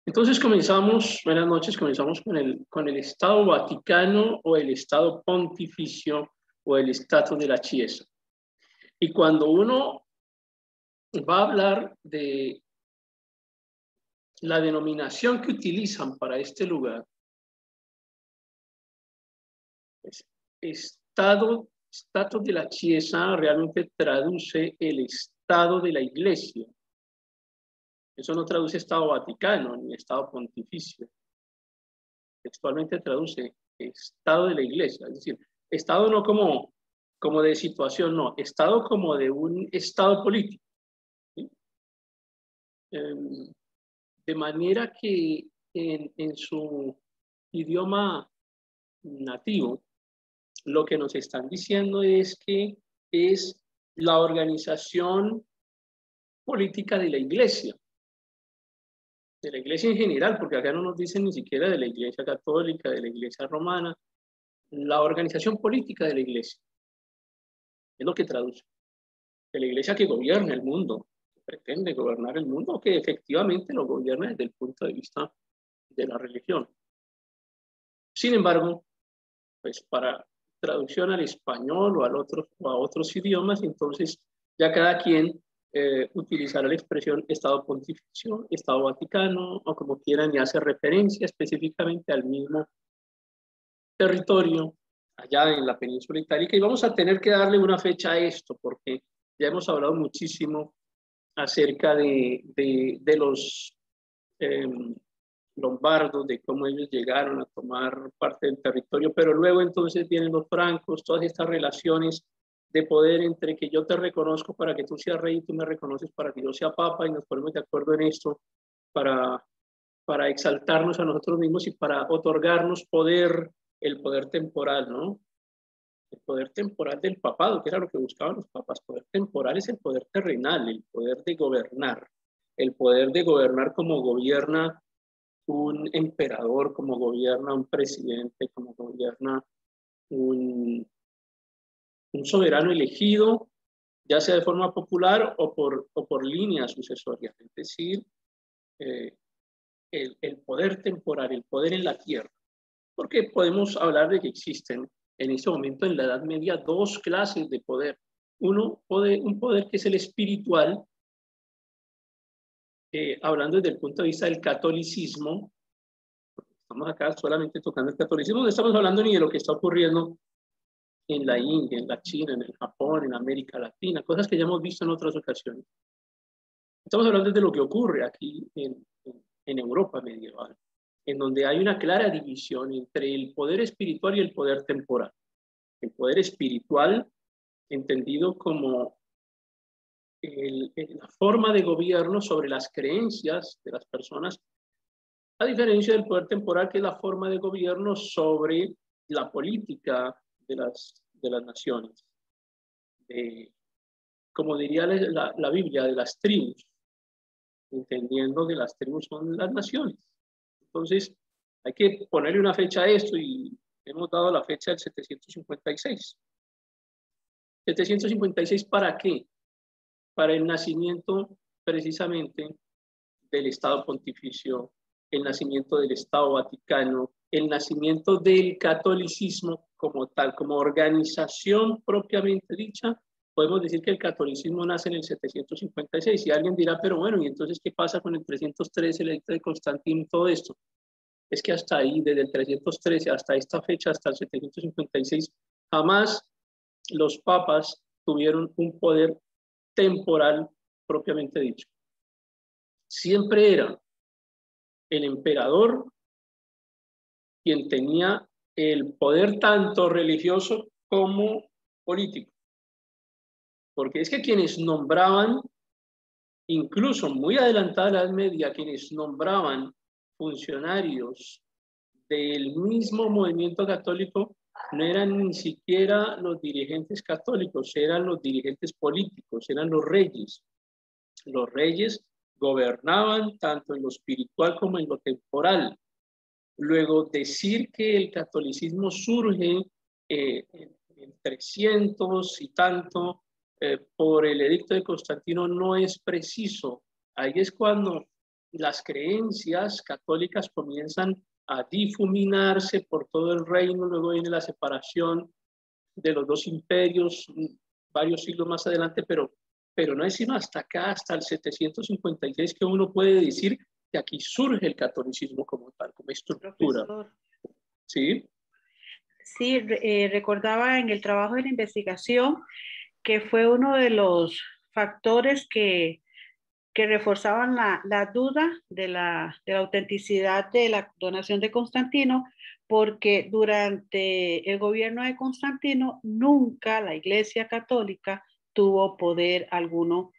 Entonces buenas noches, comenzamos con el Estado Vaticano o el Estado Pontificio o el Status de la Chiesa. Y cuando uno va a hablar de la denominación que utilizan para este lugar, pues, Status de la Chiesa realmente traduce el Estado de la Iglesia. Eso no traduce Estado Vaticano ni Estado Pontificio. Textualmente traduce Estado de la Iglesia, es decir, Estado no como de situación, no, Estado como de un Estado político. ¿Sí? De manera que en su idioma nativo, lo que nos están diciendo es que es la organización política de la Iglesia en general, porque acá no nos dicen ni siquiera de la Iglesia católica, de la Iglesia romana, la organización política de la Iglesia. Es lo que traduce. De la Iglesia que gobierna el mundo, que pretende gobernar el mundo, o que efectivamente lo gobierna desde el punto de vista de la religión. Sin embargo, pues para traducción al español o a otros idiomas, entonces ya cada quien utilizará la expresión Estado Pontificio, Estado Vaticano, o como quieran, y hace referencia específicamente al mismo territorio allá en la península itálica. Y vamos a tener que darle una fecha a esto, porque ya hemos hablado muchísimo acerca de los lombardos, de cómo ellos llegaron a tomar parte del territorio, pero luego entonces vienen los francos, todas estas relaciones de poder entre que yo te reconozco para que tú seas rey y tú me reconoces para que yo sea papa, y nos ponemos de acuerdo en esto para exaltarnos a nosotros mismos y para otorgarnos poder, el poder temporal, ¿no? El poder temporal del papado, que era lo que buscaban los papas. Poder temporal es el poder terrenal, el poder de gobernar como gobierna un emperador, como gobierna un presidente, como gobierna un soberano elegido, ya sea de forma popular o por línea sucesoria, es decir, el poder temporal, el poder en la tierra. Porque podemos hablar de que existen en este momento en la Edad Media dos clases de poder. Un poder que es el espiritual, hablando desde el punto de vista del catolicismo. Estamos acá solamente tocando el catolicismo, no estamos hablando ni de lo que está ocurriendo en la India, en la China, en el Japón, en América Latina, cosas que ya hemos visto en otras ocasiones. Estamos hablando de lo que ocurre aquí en Europa medieval, en donde hay una clara división entre el poder espiritual y el poder temporal. El poder espiritual, entendido como la forma de gobierno sobre las creencias de las personas, a diferencia del poder temporal, que es la forma de gobierno sobre la política de las naciones. Como diría la Biblia, de las tribus, entendiendo que las tribus son las naciones. Entonces, hay que ponerle una fecha a esto y hemos dado la fecha del 756. ¿756 para qué? Para el nacimiento precisamente del Estado Pontificio, el nacimiento del Estado Vaticano, el nacimiento del catolicismo como tal, como organización propiamente dicha. Podemos decir que el catolicismo nace en el 756. Y alguien dirá, pero bueno, ¿y entonces qué pasa con el 313, el edicto de Constantino y todo esto? Es que hasta ahí, desde el 313 hasta esta fecha, hasta el 756, jamás los papas tuvieron un poder temporal propiamente dicho. Siempre era el emperador quien tenía el poder tanto religioso como político. Porque es que quienes nombraban, incluso muy adelantada la Edad Media, quienes nombraban funcionarios del mismo movimiento católico, no eran ni siquiera los dirigentes católicos, eran los dirigentes políticos, eran los reyes. Los reyes gobernaban tanto en lo espiritual como en lo temporal. Luego, decir que el catolicismo surge en 300 y tanto por el edicto de Constantino no es preciso. Ahí es cuando las creencias católicas comienzan a difuminarse por todo el reino, luego viene la separación de los dos imperios, varios siglos más adelante, pero no es sino hasta acá, hasta el 756, que uno puede decir que aquí surge el catolicismo como tal, como estructura. Profesor. ¿Sí? Sí, recordaba en el trabajo de la investigación que fue uno de los factores que reforzaban la duda de la autenticidad de la donación de Constantino, porque durante el gobierno de Constantino nunca la Iglesia Católica tuvo poder alguno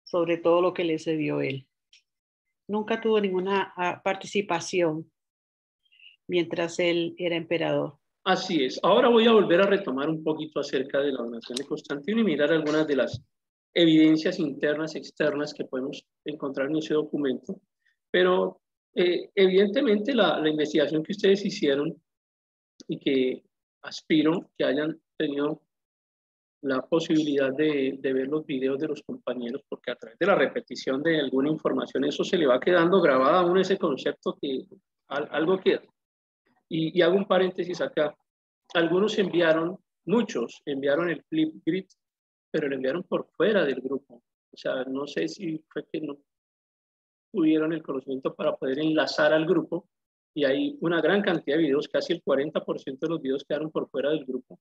sobre todo lo que le cedió él. Nunca tuvo ninguna participación mientras él era emperador. Así es. Ahora voy a volver a retomar un poquito acerca de la donación de Constantino y mirar algunas de las evidencias internas, externas que podemos encontrar en ese documento. Pero evidentemente la investigación que ustedes hicieron y que aspiro que hayan tenido la posibilidad de ver los videos de los compañeros, porque a través de la repetición de alguna información eso se le va quedando grabada a uno ese concepto que algo queda. Y hago un paréntesis acá. Algunos enviaron, muchos enviaron el Flipgrid, pero lo enviaron por fuera del grupo. O sea, no sé si fue que no tuvieron el conocimiento para poder enlazar al grupo. Y hay una gran cantidad de videos, casi el 40% de los videos quedaron por fuera del grupo.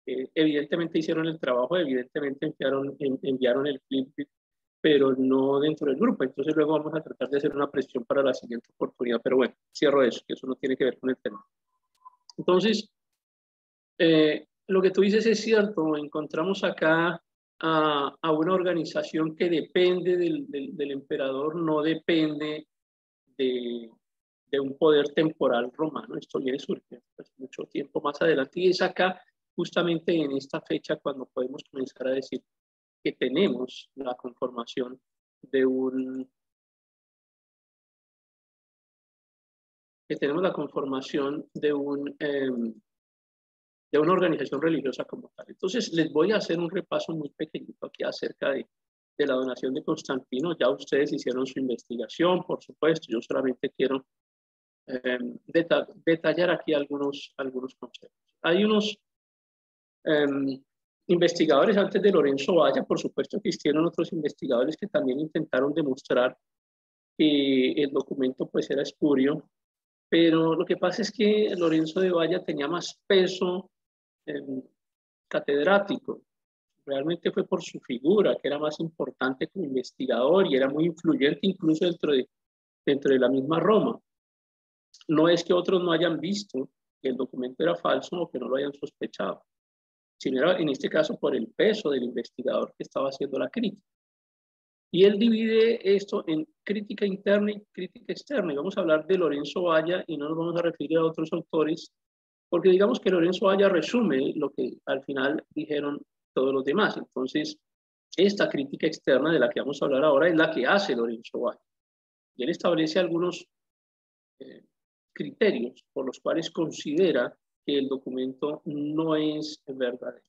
Evidentemente hicieron el trabajo, evidentemente enviaron el Flipgrid, pero no dentro del grupo. Entonces luego vamos a tratar de hacer una presión para la siguiente oportunidad. Pero bueno, cierro eso, que eso no tiene que ver con el tema. Entonces, lo que tú dices es cierto, encontramos acá a una organización que depende del emperador, no depende de un poder temporal romano. Esto viene surgiendo pues, mucho tiempo más adelante y es acá justamente en esta fecha cuando podemos comenzar a decir que tenemos la conformación de un de una organización religiosa como tal. Entonces, les voy a hacer un repaso muy pequeñito aquí acerca de la donación de Constantino. Ya ustedes hicieron su investigación, por supuesto. Yo solamente quiero detallar aquí algunos conceptos. Hay unos investigadores antes de Lorenzo Valla, por supuesto que existieron otros investigadores que también intentaron demostrar que el documento pues era espurio, pero lo que pasa es que Lorenzo de Valla tenía más peso catedrático. Realmente fue por su figura, que era más importante como investigador y era muy influyente incluso dentro de la misma Roma. No es que otros no hayan visto que el documento era falso o que no lo hayan sospechado, sino era en este caso por el peso del investigador que estaba haciendo la crítica. Y él divide esto en crítica interna y crítica externa. Y vamos a hablar de Lorenzo Valla y no nos vamos a referir a otros autores, porque digamos que Lorenzo Valla resume lo que al final dijeron todos los demás. Entonces, esta crítica externa de la que vamos a hablar ahora es la que hace Lorenzo Valla. Y él establece algunos criterios por los cuales considera que el documento no es verdadero.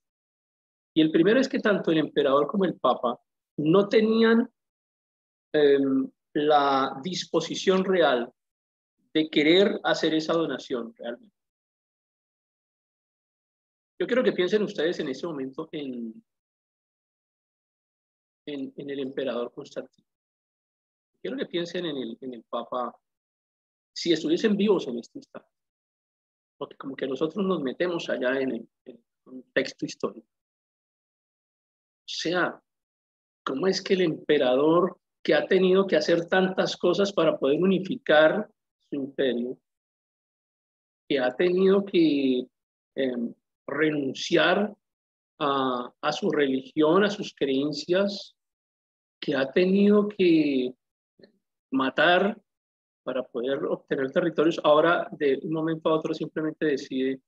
Y el primero es que tanto el emperador como el papa no tenían la disposición real de querer hacer esa donación realmente. Yo quiero que piensen ustedes en ese momento en el emperador Constantino. Quiero que piensen en el papa, si estuviesen vivos en este instante, porque como que nosotros nos metemos allá en el contexto histórico. O sea, ¿cómo es que el emperador que ha tenido que hacer tantas cosas para poder unificar su imperio, que ha tenido que renunciar a su religión, a sus creencias, que ha tenido que matar para poder obtener territorios, ahora de un momento a otro simplemente decide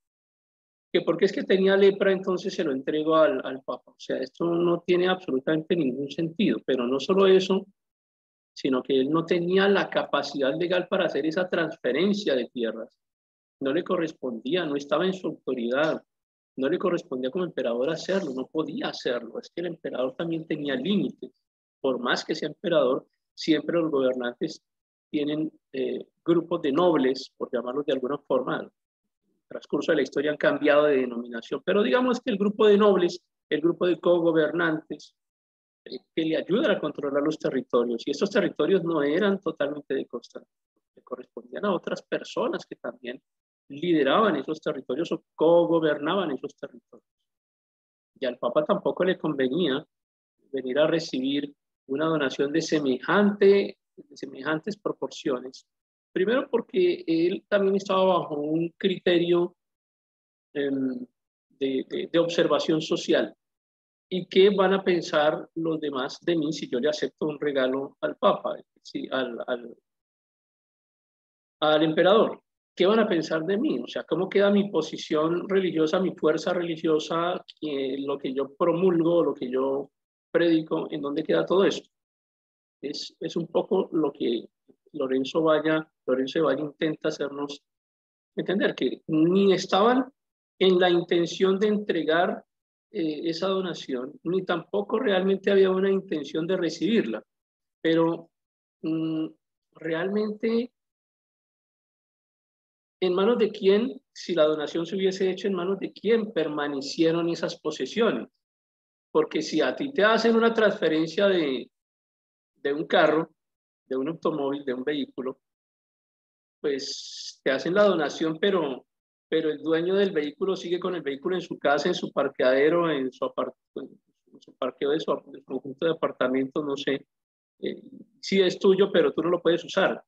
que porque es que tenía lepra, entonces se lo entrego al Papa? O sea, esto no tiene absolutamente ningún sentido, pero no solo eso, sino que él no tenía la capacidad legal para hacer esa transferencia de tierras. No le correspondía, no estaba en su autoridad, no le correspondía como emperador hacerlo, no podía hacerlo. Es que el emperador también tenía límites. Por más que sea emperador, siempre los gobernantes tienen grupos de nobles, por llamarlos de alguna forma. En el transcurso de la historia han cambiado de denominación, pero digamos que el grupo de nobles, el grupo de cogobernantes, que le ayudan a controlar los territorios. Y estos territorios no eran totalmente de Constantino, le correspondían a otras personas que también lideraban esos territorios o cogobernaban esos territorios. Y al Papa tampoco le convenía venir a recibir una donación de semejantes proporciones. Primero porque él también estaba bajo un criterio de observación social. ¿Y qué van a pensar los demás de mí si yo le acepto un regalo al Papa, al emperador? ¿Qué van a pensar de mí? O sea, ¿cómo queda mi posición religiosa, mi fuerza religiosa, lo que yo promulgo, lo que yo predico, en dónde queda todo esto? Es un poco lo que Lorenzo de Valla intenta hacernos entender, que ni estaban en la intención de entregar esa donación, ni tampoco realmente había una intención de recibirla, pero realmente en manos de quién, si la donación se hubiese hecho en manos de quién permanecieron esas posesiones, porque si a ti te hacen una transferencia de un carro, de un automóvil, de un vehículo, pues te hacen la donación, pero el dueño del vehículo sigue con el vehículo en su casa, en su parqueadero, en su parqueo de su conjunto de apartamentos, no sé. Sí es tuyo, pero tú no lo puedes usar,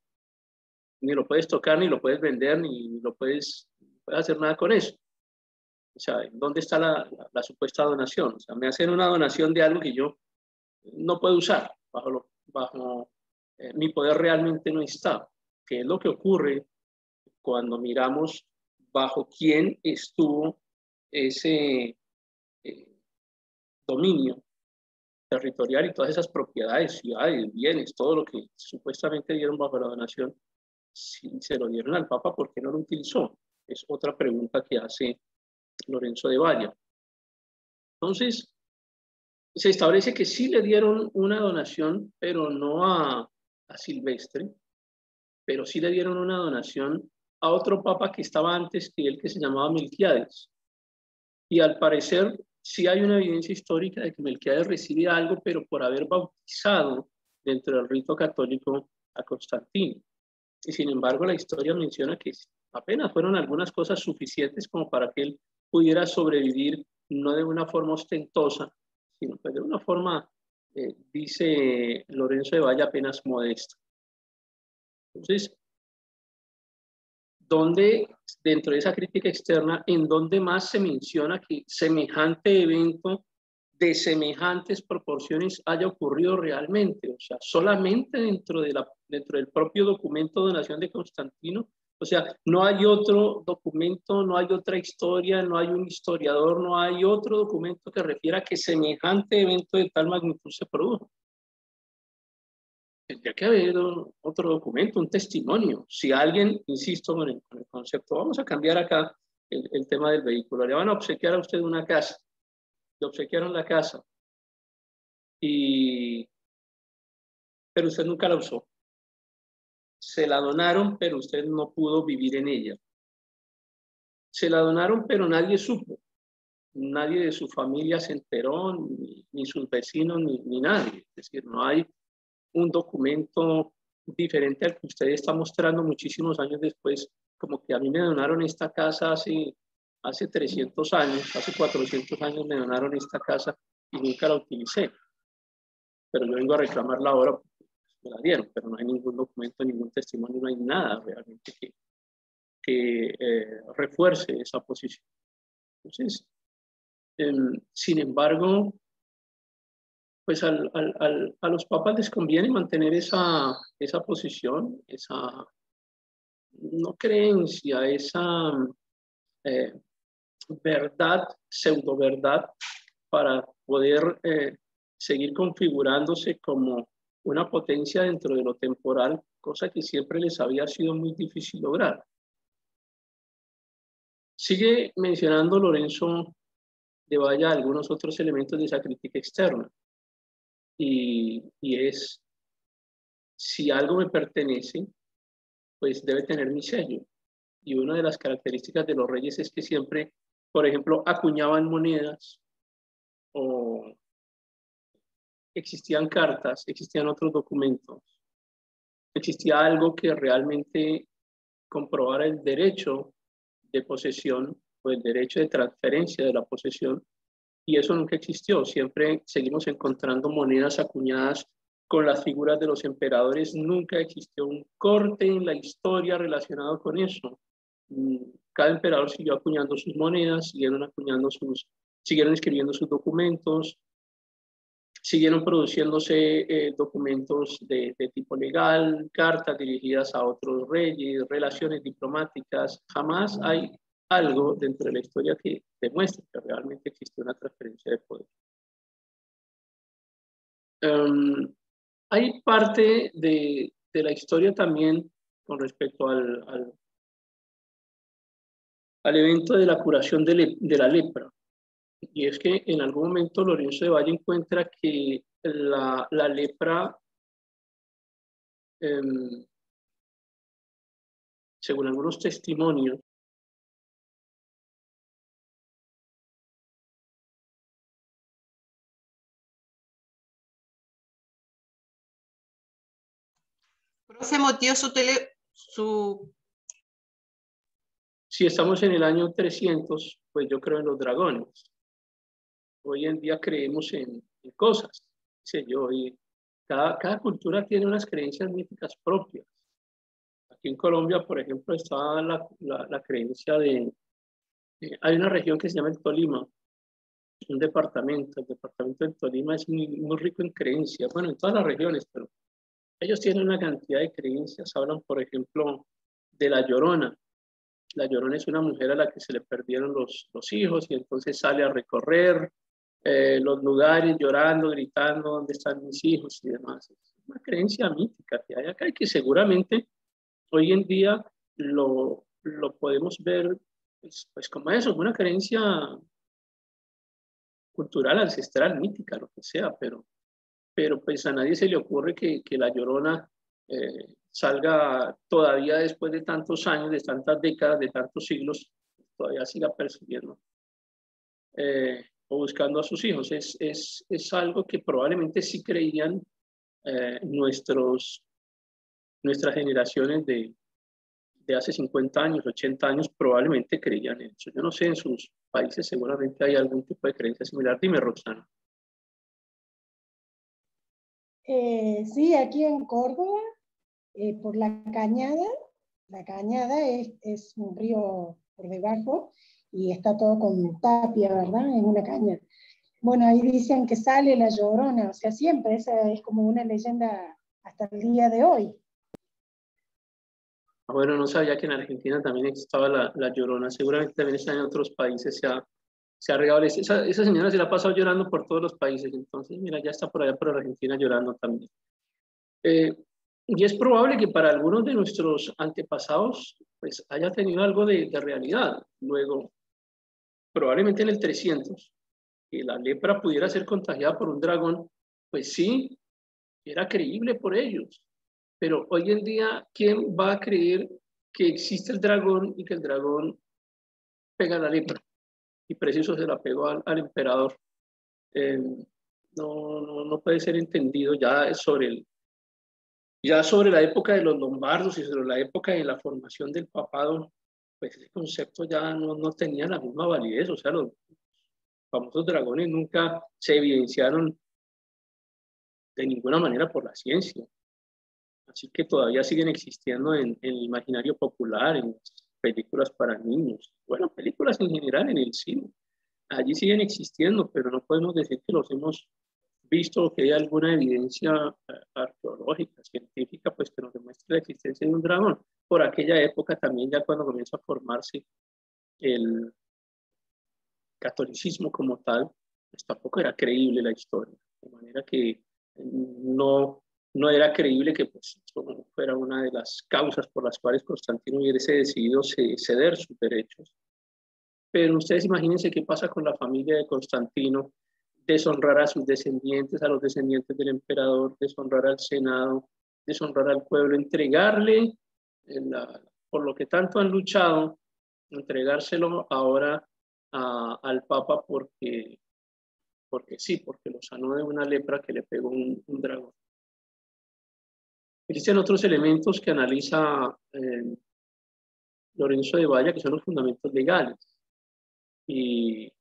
ni lo puedes tocar, ni lo puedes vender, ni lo puedes hacer nada con eso. O sea, ¿dónde está la supuesta donación? O sea, me hacen una donación de algo que yo no puedo usar, bajo mi poder realmente no está. ¿Qué es lo que ocurre cuando miramos bajo quién estuvo ese dominio territorial y todas esas propiedades, ciudades, bienes, todo lo que supuestamente dieron bajo la donación? Si se lo dieron al Papa, ¿por qué no lo utilizó? Es otra pregunta que hace Lorenzo de Valla. Entonces, se establece que sí le dieron una donación, pero no a Silvestre, pero sí le dieron una donación a otro papa que estaba antes que él, que se llamaba Melquiades. Y al parecer sí hay una evidencia histórica de que Melquiades recibe algo, pero por haber bautizado dentro del rito católico a Constantino. Y sin embargo, la historia menciona que apenas fueron algunas cosas suficientes como para que él pudiera sobrevivir, no de una forma ostentosa, sino pues de una forma, dice Lorenzo de Valla, apenas modesta. Entonces, ¿dónde, dentro de esa crítica externa, en dónde más se menciona que semejante evento de semejantes proporciones haya ocurrido realmente? O sea, solamente dentro del propio documento de donación de Constantino. O sea, no hay otro documento, no hay otra historia, no hay un historiador, no hay otro documento que refiera que semejante evento de tal magnitud se produjo. Tendría que haber otro documento, un testimonio. Si alguien, insisto con el concepto, vamos a cambiar acá el tema del vehículo. Le van a obsequiar a usted una casa. Le obsequiaron la casa. Pero usted nunca la usó. Se la donaron, pero usted no pudo vivir en ella. Se la donaron, pero nadie supo. Nadie de su familia se enteró, ni sus vecinos, ni nadie. Es decir, no hay un documento diferente al que usted está mostrando muchísimos años después, como que a mí me donaron esta casa hace 300 años, hace 400 años me donaron esta casa y nunca la utilicé. Pero yo vengo a reclamarla ahora porque me la dieron, pero no hay ningún documento, ningún testimonio, no hay nada realmente que refuerce esa posición. Entonces, sin embargo, pues a los papas les conviene mantener esa posición, esa no creencia, esa verdad, pseudo verdad, para poder seguir configurándose como una potencia dentro de lo temporal, cosa que siempre les había sido muy difícil lograr. Sigue mencionando Lorenzo de Valla algunos otros elementos de esa crítica externa, y es si algo me pertenece, pues debe tener mi sello. Y una de las características de los reyes es que siempre, por ejemplo, acuñaban monedas o existían cartas, existían otros documentos, existía algo que realmente comprobara el derecho de posesión o el derecho de transferencia de la posesión, y eso nunca existió. Siempre seguimos encontrando monedas acuñadas con las figuras de los emperadores, nunca existió un corte en la historia relacionado con eso. Cada emperador siguió acuñando sus monedas, siguieron escribiendo sus documentos, siguieron produciéndose documentos de tipo legal, cartas dirigidas a otros reyes, relaciones diplomáticas. Jamás hay algo dentro de la historia que demuestre que realmente existe una transferencia de poder. Hay parte de la historia también con respecto al evento de la curación de la lepra. Y es que en algún momento Lorenzo de Valle encuentra que la lepra, según algunos testimonios, Profe, motió su... Si estamos en el año 300, pues yo creo en los dragones. Hoy en día creemos en cosas, sé yo, y cada cultura tiene unas creencias míticas propias. Aquí en Colombia, por ejemplo, está la creencia hay una región que se llama el Tolima, es un departamento. El departamento del Tolima es muy rico en creencias, bueno, en todas las regiones, pero ellos tienen una cantidad de creencias. Hablan, por ejemplo, de la Llorona. La Llorona es una mujer a la que se le perdieron los hijos y entonces sale a recorrer los lugares llorando, gritando, ¿dónde están mis hijos? Y demás. Es una creencia mítica que hay acá y que seguramente hoy en día lo podemos ver pues como eso, una creencia cultural, ancestral, mítica, lo que sea, pero pues a nadie se le ocurre que la Llorona salga todavía después de tantos años, de tantas décadas, de tantos siglos, todavía siga persiguiendo o buscando a sus hijos. Es algo que probablemente sí creían nuestras generaciones de hace 50 años, 80 años, probablemente creían en eso. Yo no sé, en sus países seguramente hay algún tipo de creencia similar. Dime, Roxana. Sí, aquí en Córdoba, por la Cañada es un río por debajo y está todo con tapia, ¿verdad? Es una caña. Bueno, ahí dicen que sale la Llorona, o sea, siempre, esa es como una leyenda hasta el día de hoy. Bueno, no sabía que en Argentina también estaba la Llorona. Seguramente también está en otros países, se ha regado. Esa señora se la ha pasado llorando por todos los países, entonces, mira, ya está por allá por Argentina llorando también. Y es probable que para algunos de nuestros antepasados, pues haya tenido algo de realidad. Luego, probablemente en el 300, que la lepra pudiera ser contagiada por un dragón, pues sí, era creíble por ellos. Pero hoy en día, ¿quién va a creer que existe el dragón y que el dragón pega la lepra? Y preciso se la pegó al emperador. No puede ser entendido ya sobre la época de los lombardos y sobre la época de la formación del papado, pues ese concepto ya no tenía la misma validez. O sea, los famosos dragones nunca se evidenciaron de ninguna manera por la ciencia. Así que todavía siguen existiendo en el imaginario popular, en películas para niños, bueno, películas en general en el cine. Allí siguen existiendo, pero no podemos decir que los hemos visto o que hay alguna evidencia arqueológica, científica, pues que nos demuestre la existencia de un dragón. Por aquella época también, ya cuando comienza a formarse el catolicismo como tal, pues tampoco era creíble la historia, de manera que no era creíble que pues, fuera una de las causas por las cuales Constantino hubiese decidido ceder sus derechos. Pero ustedes imagínense qué pasa con la familia de Constantino, deshonrar a sus descendientes, a los descendientes del emperador, deshonrar al Senado, deshonrar al pueblo, entregarle por lo que tanto han luchado, entregárselo ahora al Papa porque sí, porque lo sanó de una lepra que le pegó un dragón. Existen otros elementos que analiza Lorenzo de Valla, que son los fundamentos legales. Y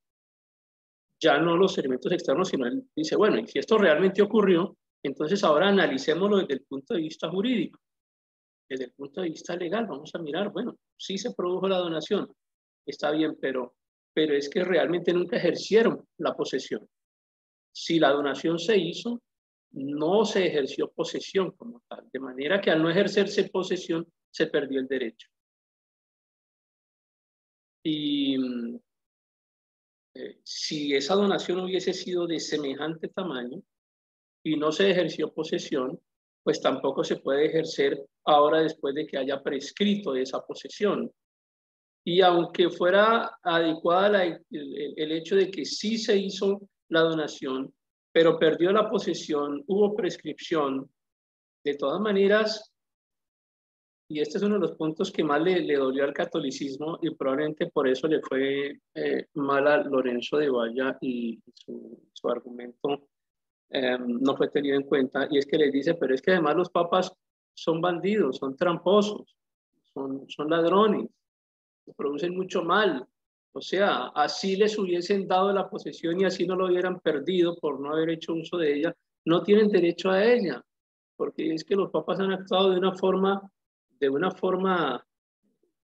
ya no los elementos externos, sino él dice, bueno, y si esto realmente ocurrió, entonces ahora analicémoslo desde el punto de vista jurídico. Desde el punto de vista legal, vamos a mirar, bueno, sí se produjo la donación, está bien, pero es que realmente nunca ejercieron la posesión. Si la donación se hizo, no se ejerció posesión como tal, de manera que al no ejercerse posesión, se perdió el derecho. Y si esa donación hubiese sido de semejante tamaño y no se ejerció posesión, pues tampoco se puede ejercer ahora después de que haya prescrito esa posesión. Y aunque fuera adecuada el hecho de que sí se hizo la donación, pero perdió la posesión, hubo prescripción, de todas maneras, y este es uno de los puntos que más le dolió al catolicismo y probablemente por eso le fue mal a Lorenzo de Valla y su argumento no fue tenido en cuenta, y es que les dice, pero es que además los papas son bandidos, son tramposos, son ladrones, producen mucho mal. O sea, así les hubiesen dado la posesión y así no lo hubieran perdido por no haber hecho uso de ella, no tienen derecho a ella, porque es que los papas han actuado de una forma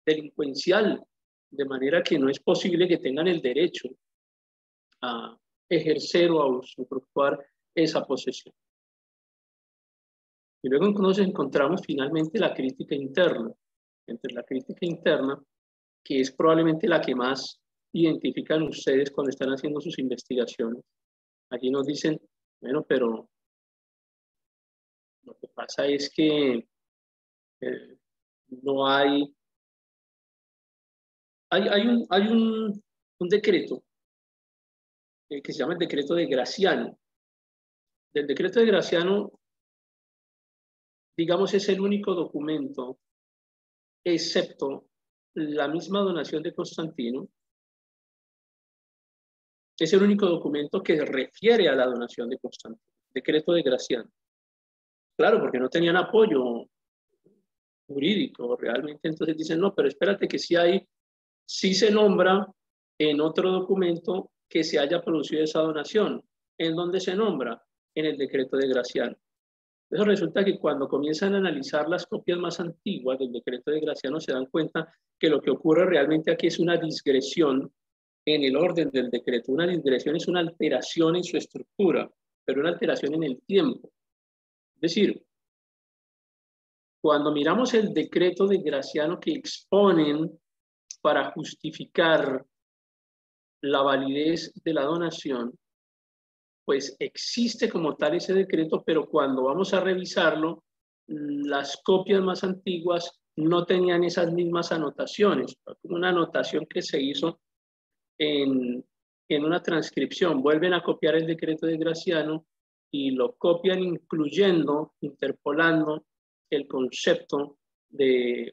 delincuencial, de manera que no es posible que tengan el derecho a ejercer o a usufructuar esa posesión. Y luego nos encontramos finalmente la crítica interna. Entre la crítica interna, que es probablemente la que más identifican ustedes cuando están haciendo sus investigaciones. Allí nos dicen, bueno, pero lo que pasa es que no hay un decreto que se llama el decreto de Graciano. Del decreto de Graciano, digamos, es el único documento, excepto la misma donación de Constantino, es el único documento que refiere a la donación de Constantino, decreto de Graciano. Claro, porque no tenían apoyo jurídico realmente, entonces dicen, no, pero espérate que sí se nombra en otro documento que se haya producido esa donación. ¿En dónde se nombra? En el decreto de Graciano. Eso resulta que cuando comienzan a analizar las copias más antiguas del decreto de Graciano se dan cuenta que lo que ocurre realmente aquí es una digresión en el orden del decreto. Una digresión es una alteración en su estructura, pero una alteración en el tiempo. Es decir, cuando miramos el decreto de Graciano que exponen para justificar la validez de la donación, pues existe como tal ese decreto, pero cuando vamos a revisarlo, las copias más antiguas no tenían esas mismas anotaciones. Una anotación que se hizo en una transcripción. Vuelven a copiar el decreto de Graciano y lo copian incluyendo, interpolando el concepto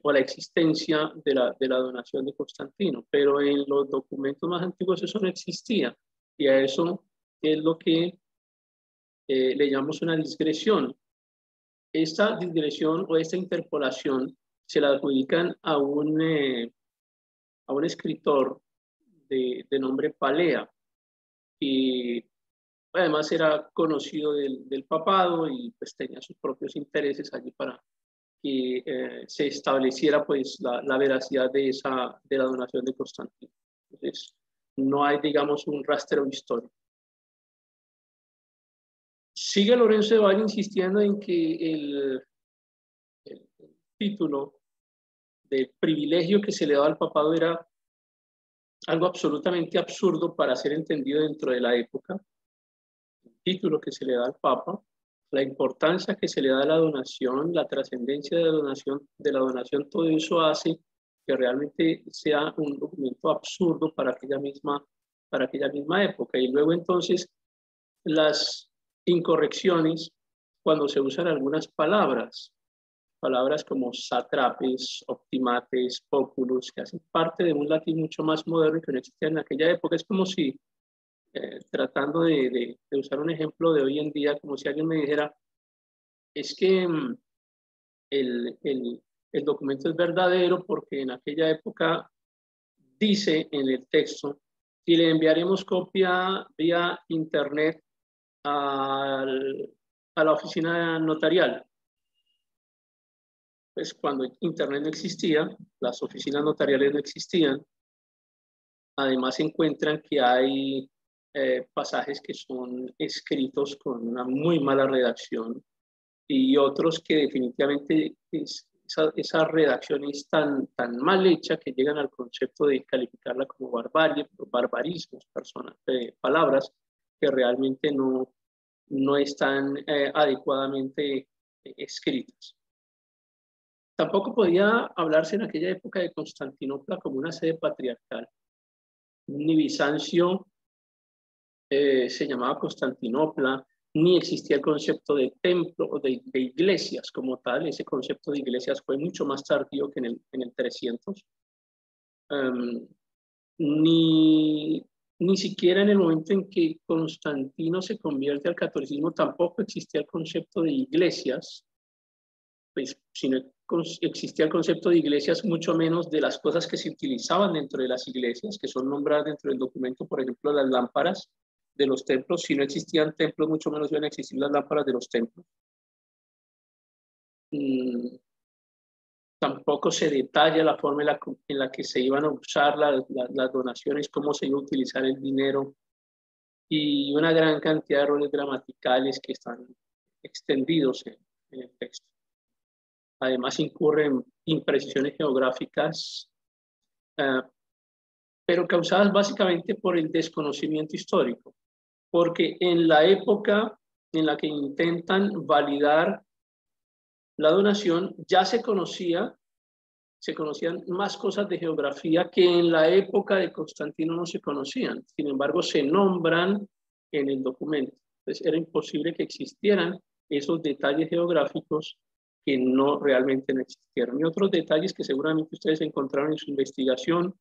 o la existencia de la donación de Constantino. Pero en los documentos más antiguos eso no existía. Y a eso es lo que le llamamos una digresión. Esta digresión o esta interpolación se la adjudican a un escritor de nombre Palea, y además era conocido del papado y pues tenía sus propios intereses allí para que se estableciera pues la veracidad de la donación de Constantino. Entonces, no hay, digamos, un rastreo histórico. Sigue Lorenzo de Valla insistiendo en que el título de privilegio que se le daba al papado era algo absolutamente absurdo para ser entendido dentro de la época. El título que se le da al Papa, la importancia que se le da a la donación, la trascendencia de la donación, todo eso hace que realmente sea un documento absurdo para aquella misma época. Y luego entonces las incorrecciones cuando se usan algunas palabras. palabras como sátrapes, optimates, populus, que hacen parte de un latín mucho más moderno que no existía en aquella época. Es como si, tratando de usar un ejemplo de hoy en día, como si alguien me dijera, es que el documento es verdadero porque en aquella época dice en el texto, si le enviaremos copia vía internet a la oficina notarial. Pues cuando internet no existía, las oficinas notariales no existían. Además encuentran que hay pasajes que son escritos con una muy mala redacción y otros que definitivamente esa redacción es tan mal hecha que llegan al concepto de calificarla como barbarie, barbarismos, palabras que realmente no están adecuadamente escritas. Tampoco podía hablarse en aquella época de Constantinopla como una sede patriarcal. Ni Bizancio se llamaba Constantinopla, ni existía el concepto de templo o de iglesias como tal. Ese concepto de iglesias fue mucho más tardío que en el 300. Ni siquiera en el momento en que Constantino se convierte al catolicismo tampoco existía el concepto de iglesias, pues si no existía el concepto de iglesias, mucho menos de las cosas que se utilizaban dentro de las iglesias, que son nombradas dentro del documento, por ejemplo, las lámparas de los templos. Si no existían templos, mucho menos iban a existir las lámparas de los templos. Tampoco se detalla la forma en la que se iban a usar las donaciones, cómo se iba a utilizar el dinero y una gran cantidad de errores gramaticales que están extendidos en el texto. Además incurren imprecisiones geográficas, pero causadas básicamente por el desconocimiento histórico, porque en la época en la que intentan validar la donación ya se conocían más cosas de geografía que en la época de Constantino no se conocían. Sin embargo, se nombran en el documento. Entonces era imposible que existieran esos detalles geográficos que realmente no existieron. Y otros detalles que seguramente ustedes encontraron en su investigación,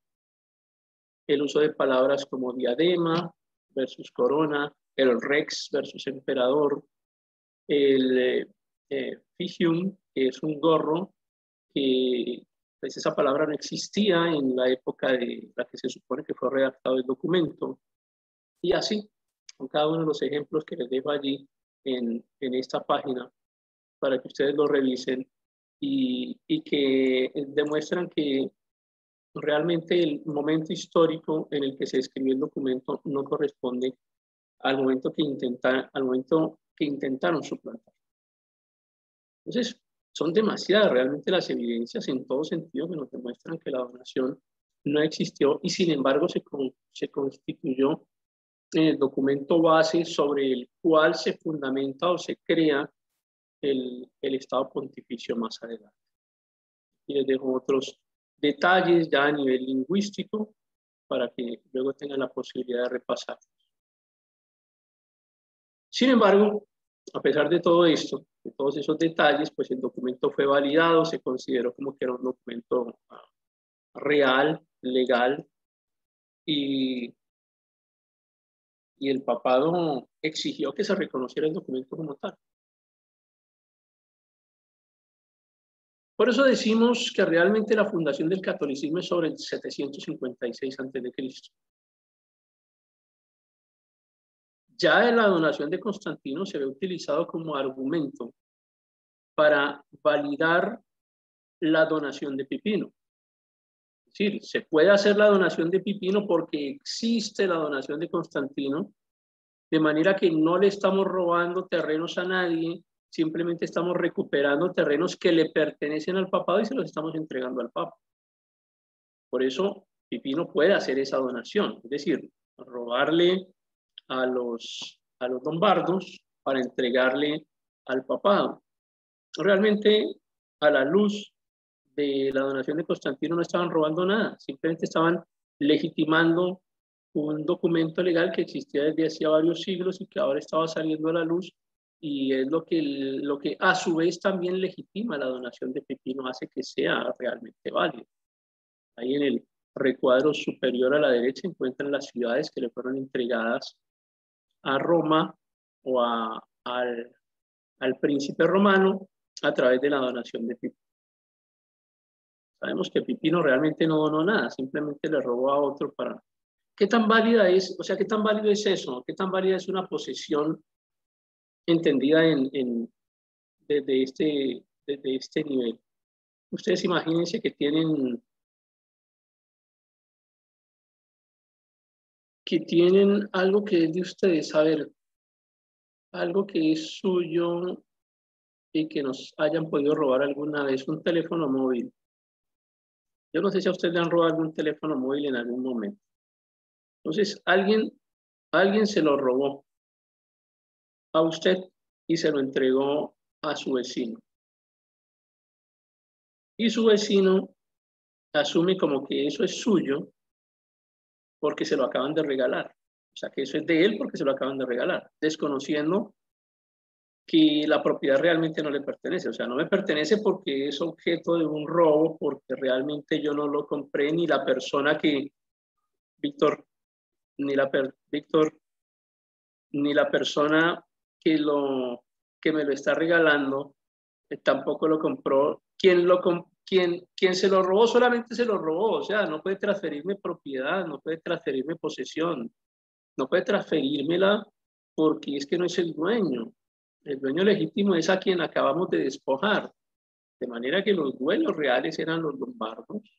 el uso de palabras como diadema versus corona, el rex versus emperador, el figium, que es un gorro, que pues esa palabra no existía en la época de la que se supone que fue redactado el documento. Y así, con cada uno de los ejemplos que les dejo allí en esta página, para que ustedes lo revisen y que demuestran que realmente el momento histórico en el que se escribió el documento no corresponde al momento que intentaron suplantar. Entonces, son demasiadas realmente las evidencias en todo sentido que nos demuestran que la donación no existió y sin embargo se constituyó en el documento base sobre el cual se fundamenta o se crea el Estado Pontificio más adelante. Y les dejo otros detalles ya a nivel lingüístico para que luego tengan la posibilidad de repasar. Sin embargo, a pesar de todo esto, de todos esos detalles, pues el documento fue validado, se consideró como que era un documento real, legal, y el papado exigió que se reconociera el documento como tal. Por eso decimos que realmente la fundación del catolicismo es sobre el 756 a.C. Ya en la donación de Constantino se ve utilizado como argumento para validar la donación de Pipino. Es decir, se puede hacer la donación de Pipino porque existe la donación de Constantino, de manera que no le estamos robando terrenos a nadie, simplemente estamos recuperando terrenos que le pertenecen al papado y se los estamos entregando al papa. Por eso Pipino puede hacer esa donación, es decir, robarle a los lombardos para entregarle al papado. Realmente, a la luz de la donación de Constantino no estaban robando nada, simplemente estaban legitimando un documento legal que existía desde hacía varios siglos y que ahora estaba saliendo a la luz y es lo que a su vez también legitima la donación de Pipino, hace que sea realmente válido. Ahí en el recuadro superior a la derecha encuentran las ciudades que le fueron entregadas a Roma o al príncipe romano a través de la donación de Pipino. Sabemos que Pipino realmente no donó nada, simplemente le robó a otro para... ¿Qué tan válida es? O sea, ¿qué tan válido es eso? ¿Qué tan válida es una posesión entendida desde este nivel? Ustedes imagínense que tienen algo que es de ustedes, a ver, algo que es suyo y que nos hayan podido robar alguna vez, un teléfono móvil. Yo no sé si a ustedes le han robado algún teléfono móvil en algún momento. Entonces, alguien se lo robó a usted y se lo entregó a su vecino. Y su vecino asume como que eso es suyo porque se lo acaban de regalar. O sea, que eso es de él porque se lo acaban de regalar, desconociendo que la propiedad realmente no le pertenece. O sea, no me pertenece porque es objeto de un robo, porque realmente yo no lo compré, ni la persona que, Víctor, ni la persona que me lo está regalando, tampoco lo compró. Quien se lo robó solamente se lo robó, o sea, no puede transferirme propiedad, no puede transferirme posesión, no puede transferírmela porque es que no es el dueño. El dueño legítimo es a quien acabamos de despojar, de manera que los dueños reales eran los lombardos.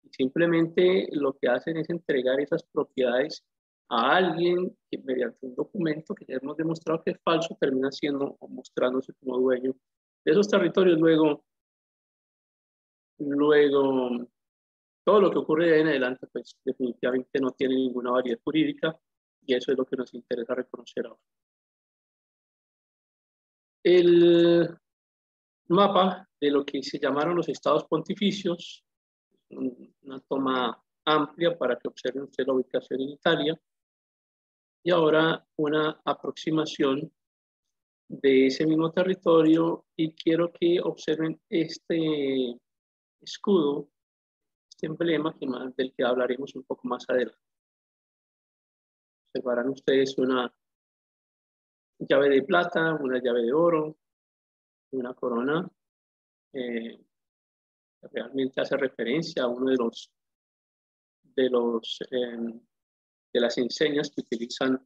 Simplemente lo que hacen es entregar esas propiedades a alguien que mediante un documento que ya hemos demostrado que es falso termina siendo o mostrándose como dueño de esos territorios. Luego todo lo que ocurre de ahí en adelante pues definitivamente no tiene ninguna validez jurídica y eso es lo que nos interesa reconocer ahora. El mapa de lo que se llamaron los estados pontificios, una toma amplia para que observen usted la ubicación en Italia, y ahora una aproximación de ese mismo territorio, y quiero que observen este escudo, este emblema del que hablaremos un poco más adelante. Observarán ustedes una llave de plata, una llave de oro, una corona, realmente hace referencia a uno de las enseñas que utilizan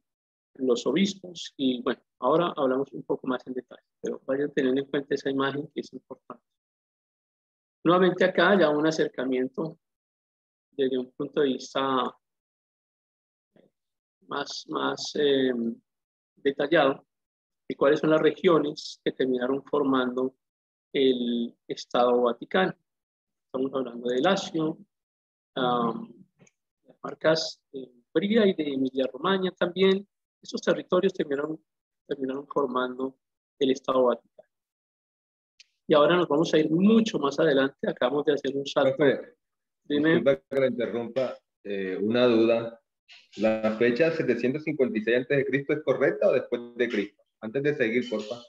los obispos. Y bueno, ahora hablamos un poco más en detalle, pero vayan teniendo en cuenta esa imagen que es importante. Nuevamente acá ya un acercamiento desde un punto de vista más detallado de cuáles son las regiones que terminaron formando el Estado Vaticano. Estamos hablando de Lacio, las marcas de Umbría y de Emilia-Romagna también. Esos territorios terminaron formando el Estado Vaticano. Y ahora nos vamos a ir mucho más adelante. Acabamos de hacer un salto. Profe, disculpa que la interrumpa. Una duda. ¿La fecha 756 a.C. es correcta o después de Cristo? Antes de seguir, por favor.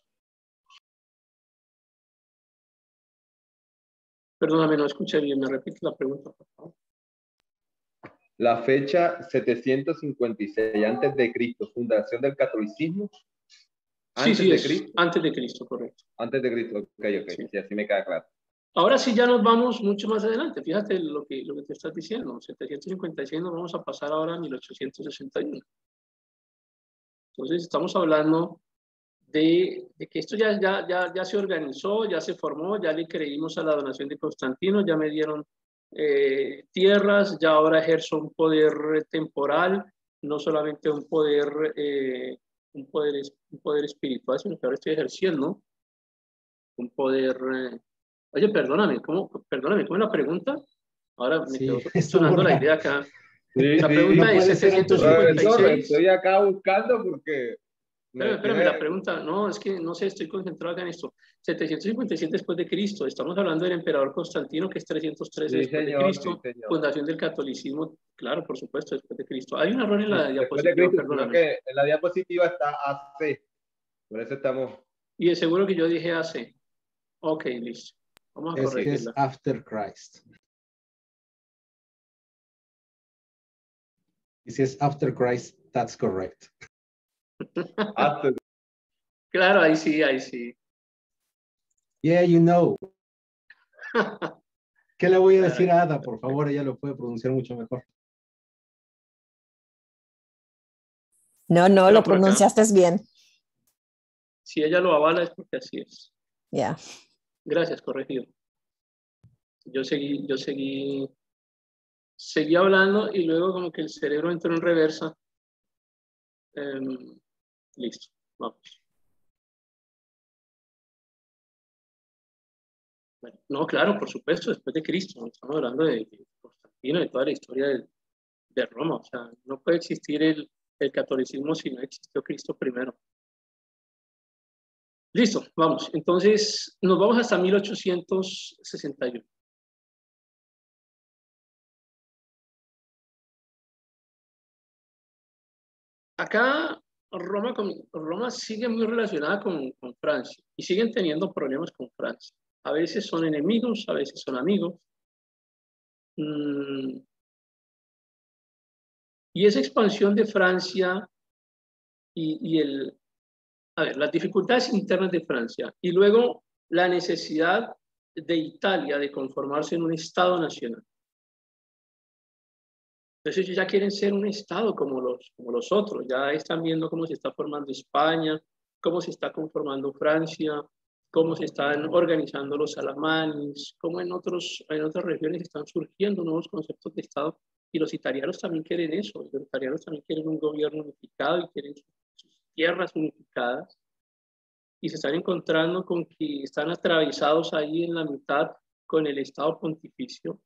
Perdóname, no escuché bien. ¿Me repite la pregunta, por favor? La fecha 756 antes de Cristo, fundación del catolicismo. Sí, es antes de Cristo, correcto. Antes de Cristo, ok, Sí. Sí, así me queda claro. Ahora sí ya nos vamos mucho más adelante. Fíjate lo que te estás diciendo. 756 nos vamos a pasar ahora a 1861. Entonces estamos hablando de que esto ya se organizó, ya se formó, ya le creímos a la donación de Constantino, ya me dieron tierras, ya ahora ejerzo un poder temporal, no solamente un poder espiritual, sino que ahora estoy ejerciendo un poder... Oye, perdóname, ¿cómo es la pregunta? Ahora me quedó sonando la idea acá. La pregunta es 756. Estoy acá buscando porque... Espérame, la pregunta, no, es que no sé, estoy concentrado acá en esto. 757 después de Cristo, estamos hablando del emperador Constantino, que es 313 después de Cristo, fundación del catolicismo, claro, por supuesto, después de Cristo. Hay un error en la diapositiva, perdóname. Que en la diapositiva está AC. Por eso estamos... Y de seguro que yo dije AC. Ok, listo. Vamos a corregirla. Es after Christ. Y si es after Christ, that's correct. After. Claro, ahí sí, ahí sí. Yeah, you know. ¿Qué le voy a decir a Ada? Por favor, ella lo puede pronunciar mucho mejor. No, Pero lo por acá, pronunciaste bien. si ella lo avala es porque así es. Ya. Gracias, corregido. Yo seguí hablando y luego como que el cerebro entró en reversa. Listo, vamos. Bueno, no, claro, por supuesto, después de Cristo. Estamos hablando de Constantino, de toda la historia de Roma. O sea, no puede existir el catolicismo si no existió Cristo primero. Listo, vamos. Entonces, nos vamos hasta 1861. Acá Roma sigue muy relacionada con Francia y siguen teniendo problemas con Francia. A veces son enemigos, a veces son amigos. Y esa expansión de Francia las dificultades internas de Francia y luego la necesidad de Italia de conformarse en un Estado nacional. Entonces ellos ya quieren ser un Estado como los otros, ya están viendo cómo se está formando España, cómo se está conformando Francia, cómo se están organizando los alamanes, cómo en otras regiones están surgiendo nuevos conceptos de Estado, y los italianos también quieren eso, los italianos también quieren un gobierno unificado y quieren sus tierras unificadas, y se están encontrando con que están atravesados ahí en la mitad con el Estado pontificio,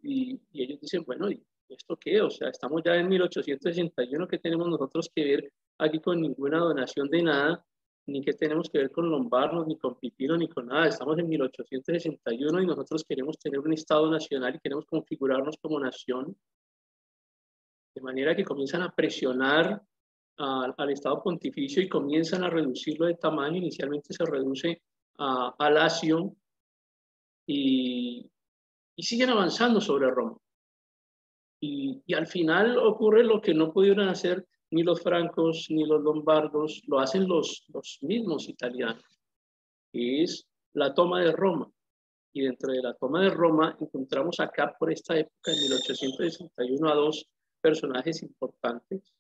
y ellos dicen, bueno, ¿y esto qué? O sea, estamos ya en 1861, ¿qué tenemos nosotros que ver aquí con ninguna donación de nada? Ni que tenemos que ver con lombardos, ni con pipino, ni con nada. Estamos en 1861 y nosotros queremos tener un Estado nacional y queremos configurarnos como nación. De manera que comienzan a presionar al Estado pontificio y comienzan a reducirlo de tamaño. Inicialmente se reduce a Lacio y siguen avanzando sobre Roma. Y al final ocurre lo que no pudieron hacer ni los francos ni los lombardos, lo hacen los mismos italianos, que es la toma de Roma. Y dentro de la toma de Roma encontramos acá por esta época, en 1861, a dos personajes importantes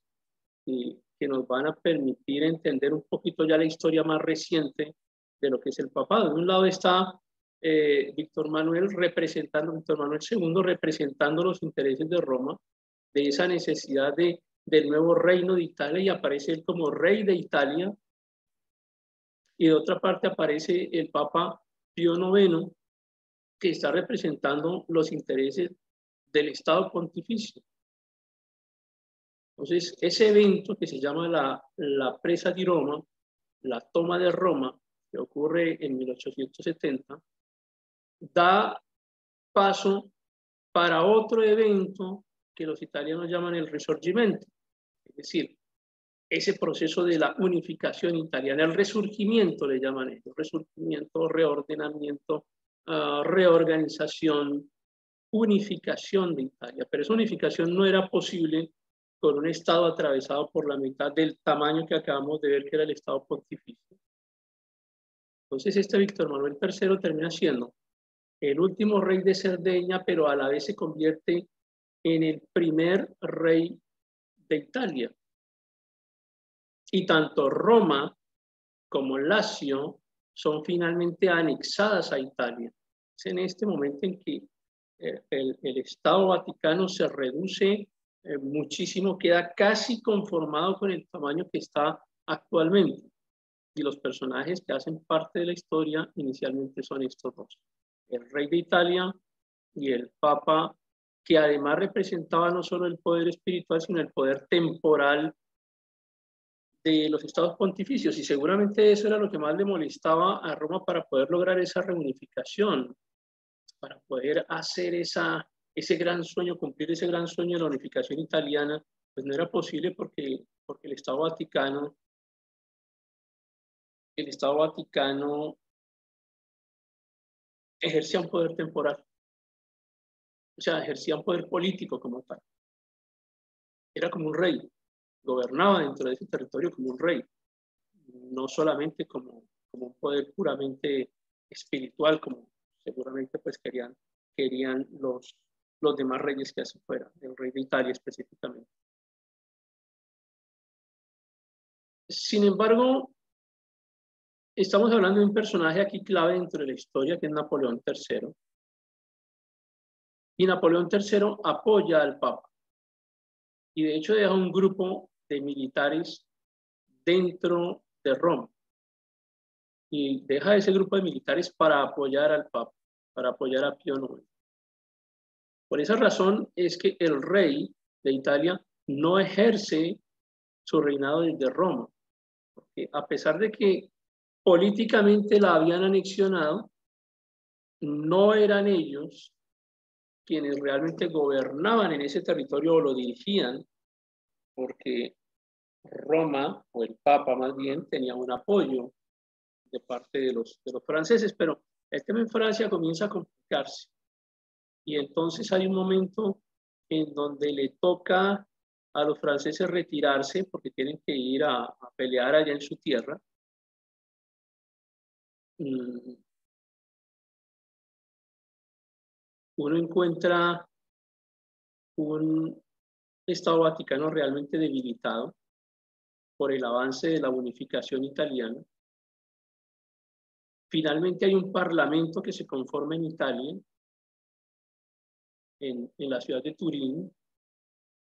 que nos van a permitir entender un poquito ya la historia más reciente de lo que es el papado. De un lado está Víctor Manuel II representando los intereses de Roma, de esa necesidad del nuevo reino de Italia, y aparece él como rey de Italia. Y de otra parte aparece el Papa Pío IX, que está representando los intereses del Estado pontificio. Entonces, ese evento que se llama la presa di Roma, la toma de Roma, que ocurre en 1870, da paso para otro evento que los italianos llaman el Risorgimento, es decir, ese proceso de la unificación italiana, el resurgimiento le llaman ellos, resurgimiento, reordenamiento, reorganización, unificación de Italia. Pero esa unificación no era posible con un Estado atravesado por la mitad del tamaño que acabamos de ver que era el Estado pontificio. Entonces este Víctor Manuel III termina siendo el último rey de Cerdeña, pero a la vez se convierte en el primer rey de Italia. Y tanto Roma como Lacio son finalmente anexadas a Italia. Es en este momento en que el Estado Vaticano se reduce muchísimo, queda casi conformado con el tamaño que está actualmente. Y los personajes que hacen parte de la historia inicialmente son estos dos: el rey de Italia y el Papa, que además representaba no solo el poder espiritual, sino el poder temporal de los estados pontificios. Y seguramente eso era lo que más le molestaba a Roma para poder lograr esa reunificación, para poder hacer ese gran sueño, cumplir ese gran sueño de la unificación italiana. Pues no era posible porque el Estado Vaticano el Estado Vaticano ejercía un poder temporal, o sea, ejercía un poder político como tal. Era como un rey, gobernaba dentro de ese territorio como un rey, no solamente como un poder puramente espiritual, como seguramente pues querían los demás reyes que así fueran, el rey de Italia específicamente. Sin embargo, estamos hablando de un personaje aquí clave dentro de la historia, que es Napoleón III. Y Napoleón III apoya al Papa. Y de hecho deja un grupo de militares dentro de Roma. Y deja ese grupo de militares para apoyar al Papa, para apoyar a Pío IX. Por esa razón es que el rey de Italia no ejerce su reinado desde Roma. Porque a pesar de que políticamente la habían anexionado, no eran ellos quienes realmente gobernaban en ese territorio o lo dirigían, porque Roma, o el Papa más bien, tenía un apoyo de parte de los franceses, pero el tema en Francia comienza a complicarse. Y entonces hay un momento en donde le toca a los franceses retirarse porque tienen que ir a pelear allá en su tierra. Uno encuentra un Estado Vaticano realmente debilitado por el avance de la unificación italiana. Finalmente hay un parlamento que se conforma en Italia, en la ciudad de Turín,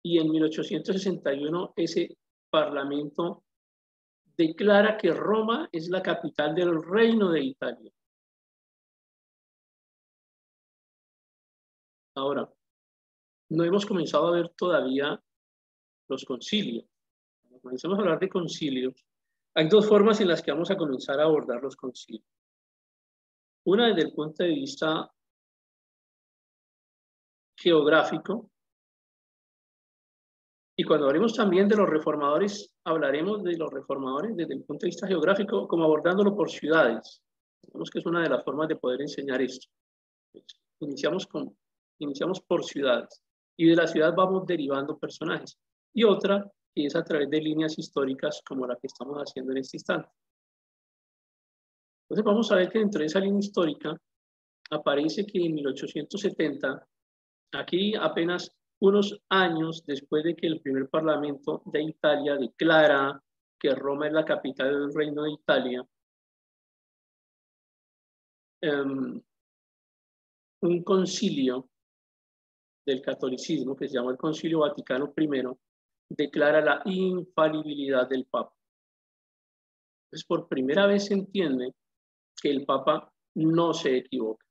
y en 1861 ese parlamento declara que Roma es la capital del Reino de Italia. Ahora, no hemos comenzado a ver todavía los concilios. Cuando comencemos a hablar de concilios, hay dos formas en las que vamos a comenzar a abordar los concilios. Una desde el punto de vista geográfico, y cuando hablemos también de los reformadores, hablaremos de los reformadores desde el punto de vista geográfico, como abordándolo por ciudades. Digamos que es una de las formas de poder enseñar esto. Iniciamos por ciudades, y de la ciudad vamos derivando personajes. Y otra que es a través de líneas históricas como la que estamos haciendo en este instante. Entonces vamos a ver que dentro de esa línea histórica aparece que en 1870, aquí apenas unos años después de que el primer parlamento de Italia declara que Roma es la capital del Reino de Italia, un concilio del catolicismo, que se llama el Concilio Vaticano I, declara la infalibilidad del Papa. Entonces, por primera vez se entiende que el Papa no se equivoca.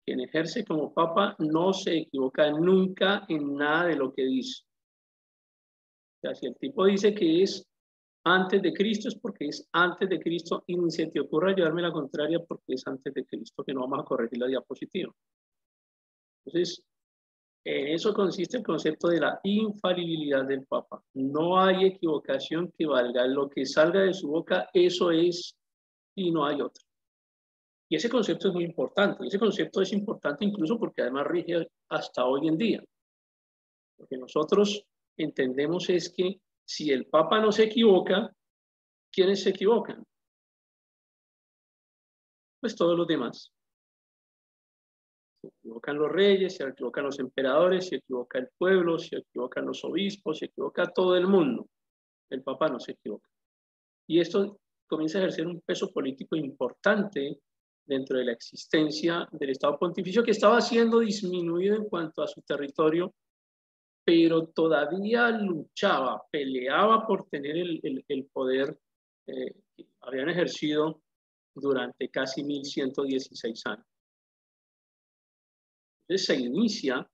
Quien ejerce como Papa no se equivoca nunca en nada de lo que dice. O sea, si el tipo dice que es antes de Cristo, es porque es antes de Cristo, y ni se te ocurra llevarme la contraria porque es antes de Cristo, que no vamos a corregir la diapositiva. Entonces, en eso consiste el concepto de la infalibilidad del Papa. No hay equivocación que valga. Lo que salga de su boca, eso es, y no hay otra. Y ese concepto es muy importante. Ese concepto es importante incluso porque además rige hasta hoy en día. Lo que nosotros entendemos es que si el Papa no se equivoca, ¿quiénes se equivocan? Pues todos los demás. Se equivocan los reyes, se equivocan los emperadores, se equivoca el pueblo, se equivocan los obispos, se equivoca todo el mundo. El Papa no se equivoca. Y esto comienza a ejercer un peso político importante dentro de la existencia del Estado Pontificio, que estaba siendo disminuido en cuanto a su territorio, pero todavía luchaba, peleaba por tener el poder que habían ejercido durante casi 1116 años. Entonces se inicia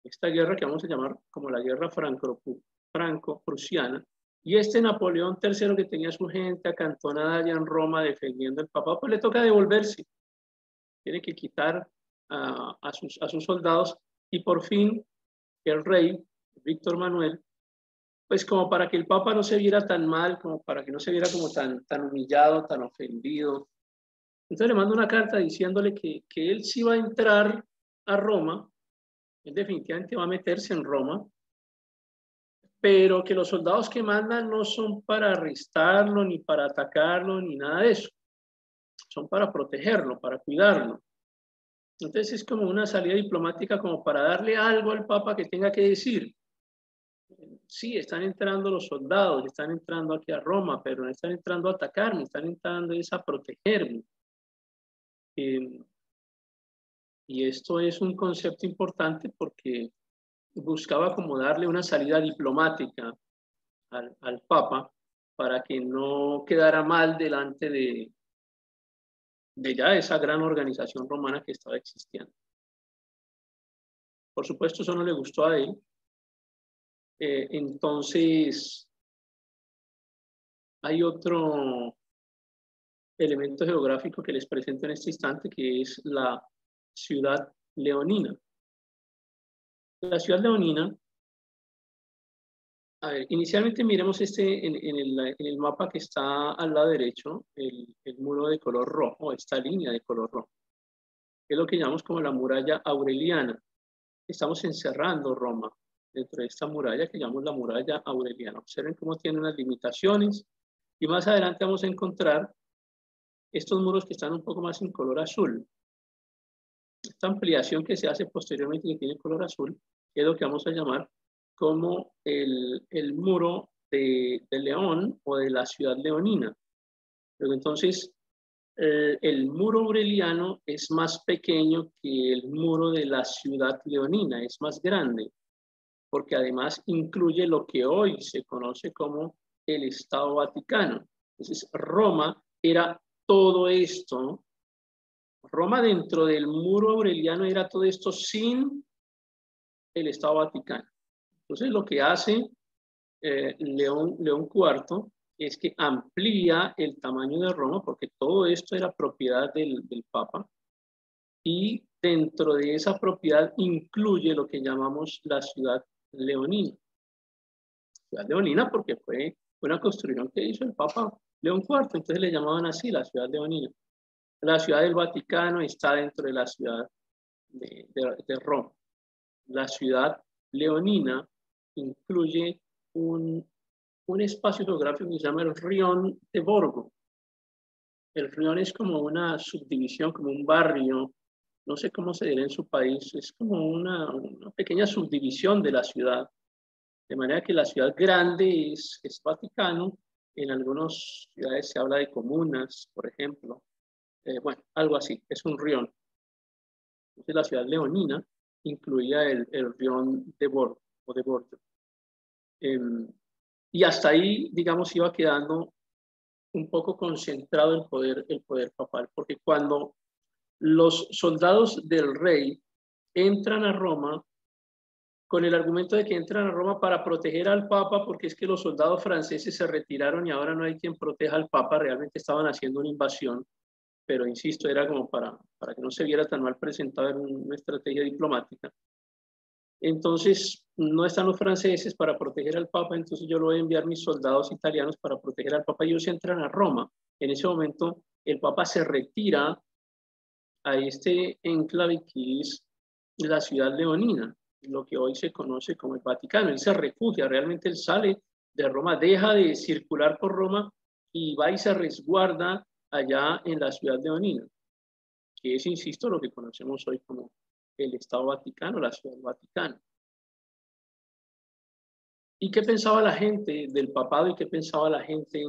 esta guerra que vamos a llamar como la guerra franco-prusiana, y este Napoleón III, que tenía su gente acantonada allá en Roma defendiendo al Papa, pues le toca devolverse. Tiene que quitar a sus soldados, y por fin el rey, Víctor Manuel, pues como para que el Papa no se viera tan mal, como para que no se viera como tan humillado, tan ofendido. Entonces le manda una carta diciéndole que él sí va a entrar a Roma, él definitivamente va a meterse en Roma, pero que los soldados que mandan no son para arrestarlo, ni para atacarlo, ni nada de eso. Son para protegerlo, para cuidarlo. Entonces es como una salida diplomática como para darle algo al Papa que tenga que decir. Sí, están entrando los soldados, están entrando aquí a Roma, pero no están entrando a atacarme, están entrando a protegerme. Y esto es un concepto importante porque buscaba como darle una salida diplomática al Papa para que no quedara mal delante de ya esa gran organización romana que estaba existiendo. Por supuesto, eso no le gustó a él. Entonces, hay otro elemento geográfico que les presento en este instante, que es la ciudad leonina. La ciudad leonina, a ver, inicialmente miremos en el mapa que está al lado derecho, el muro de color rojo, esta línea de color rojo, que es lo que llamamos como la muralla aureliana. Estamos encerrando Roma dentro de esta muralla que llamamos la muralla aureliana. Observen cómo tiene unas limitaciones y más adelante vamos a encontrar estos muros que están un poco más en color azul. Esta ampliación que se hace posteriormente que tiene color azul es lo que vamos a llamar como el muro de León o de la ciudad leonina. Pero entonces, el muro aureliano es más pequeño que el muro de la ciudad leonina, es más grande, porque además incluye lo que hoy se conoce como el Estado Vaticano. Entonces, Roma era todo esto. Roma dentro del muro aureliano era todo esto sin el Estado Vaticano. Entonces, lo que hace León IV es que amplía el tamaño de Roma, porque todo esto era propiedad del Papa, y dentro de esa propiedad incluye lo que llamamos la ciudad leonina. Ciudad leonina porque fue una construcción que hizo el Papa León IV, entonces le llamaban así la ciudad leonina. La ciudad del Vaticano está dentro de la ciudad de Roma. La ciudad leonina incluye un espacio geográfico que se llama el Rione de Borgo. El Rione es como una subdivisión, como un barrio, no sé cómo se dirá en su país, es como una pequeña subdivisión de la ciudad. De manera que la ciudad grande es Vaticano, en algunas ciudades se habla de comunas, por ejemplo. Bueno, algo así, es un rione. Entonces la ciudad leonina incluía el rione de Borgo o de Borgo. Y hasta ahí, digamos, iba quedando un poco concentrado el poder papal, porque cuando los soldados del rey entran a Roma, con el argumento de que entran a Roma para proteger al Papa, porque es que los soldados franceses se retiraron y ahora no hay quien proteja al Papa, realmente estaban haciendo una invasión, pero insisto, era como para que no se viera tan mal presentado en una estrategia diplomática. Entonces, no están los franceses para proteger al Papa, entonces yo lo voy a enviar mis soldados italianos para proteger al Papa y ellos entran a Roma. En ese momento, el Papa se retira a este enclave que es la ciudad leonina, lo que hoy se conoce como el Vaticano. Él se refugia, realmente él sale de Roma, deja de circular por Roma y va y se resguarda allá en la ciudad leonina, que es, insisto, lo que conocemos hoy como el Estado Vaticano, la ciudad del Vaticano. ¿Y qué pensaba la gente del papado y qué pensaba la gente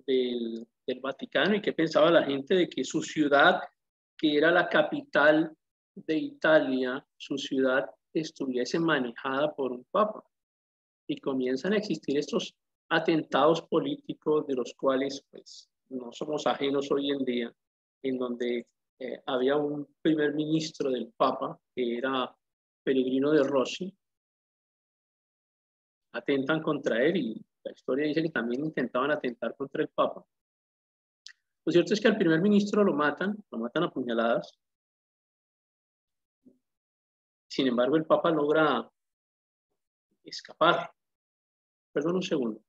del Vaticano y qué pensaba la gente de que su ciudad, que era la capital de Italia, su ciudad estuviese manejada por un papa? Y comienzan a existir estos atentados políticos de los cuales pues no somos ajenos hoy en día, en donde había un primer ministro del Papa, que era Pellegrino de Rossi, atentan contra él y la historia dice que también intentaban atentar contra el Papa. Lo cierto es que al primer ministro lo matan a puñaladas. Sin embargo, el Papa logra escapar Perdón un segundo.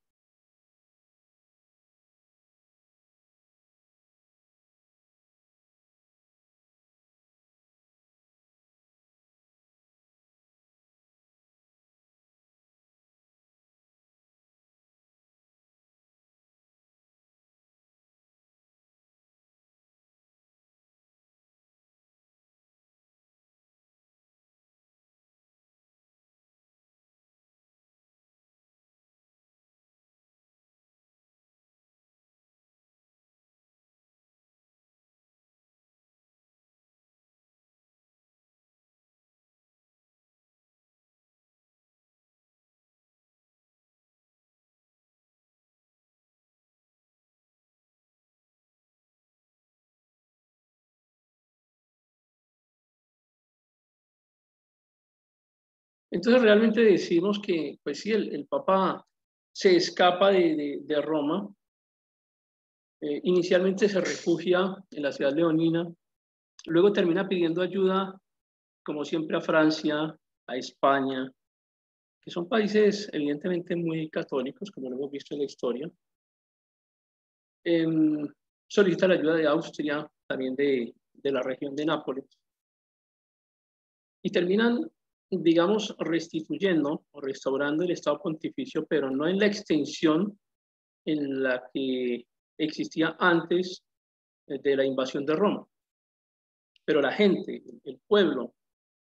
Entonces realmente decimos que, pues sí, el Papa se escapa de Roma, inicialmente se refugia en la ciudad leonina, luego termina pidiendo ayuda, como siempre, a Francia, a España, que son países evidentemente muy católicos, como lo hemos visto en la historia. Solicita la ayuda de Austria, también de la región de Nápoles, y terminan, digamos, restituyendo o restaurando el Estado Pontificio, pero no en la extensión en la que existía antes de la invasión de Roma. Pero la gente, el pueblo,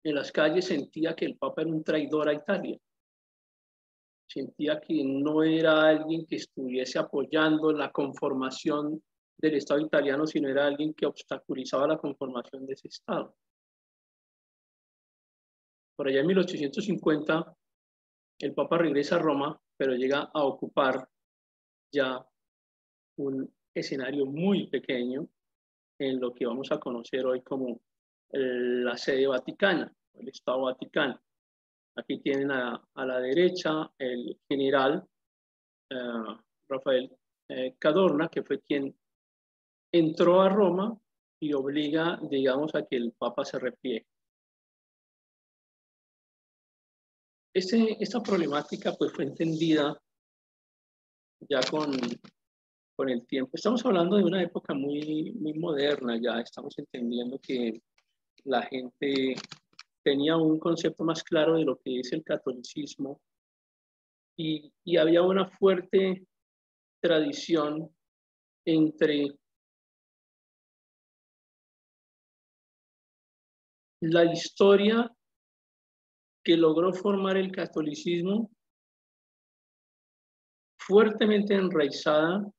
en las calles sentía que el Papa era un traidor a Italia. Sentía que no era alguien que estuviese apoyando la conformación del Estado italiano, sino era alguien que obstaculizaba la conformación de ese Estado. Por allá en 1850, el Papa regresa a Roma, pero llega a ocupar ya un escenario muy pequeño en lo que vamos a conocer hoy como la sede vaticana, el Estado Vaticano. Aquí tienen a la derecha el general Rafael Cadorna, que fue quien entró a Roma y obliga, digamos, a que el Papa se repliegue. Esta problemática pues, fue entendida ya con el tiempo. Estamos hablando de una época muy, muy moderna, ya estamos entendiendo que la gente tenía un concepto más claro de lo que es el catolicismo y había una fuerte tradición entre la historia que logró formar el catolicismo, fuertemente enraizada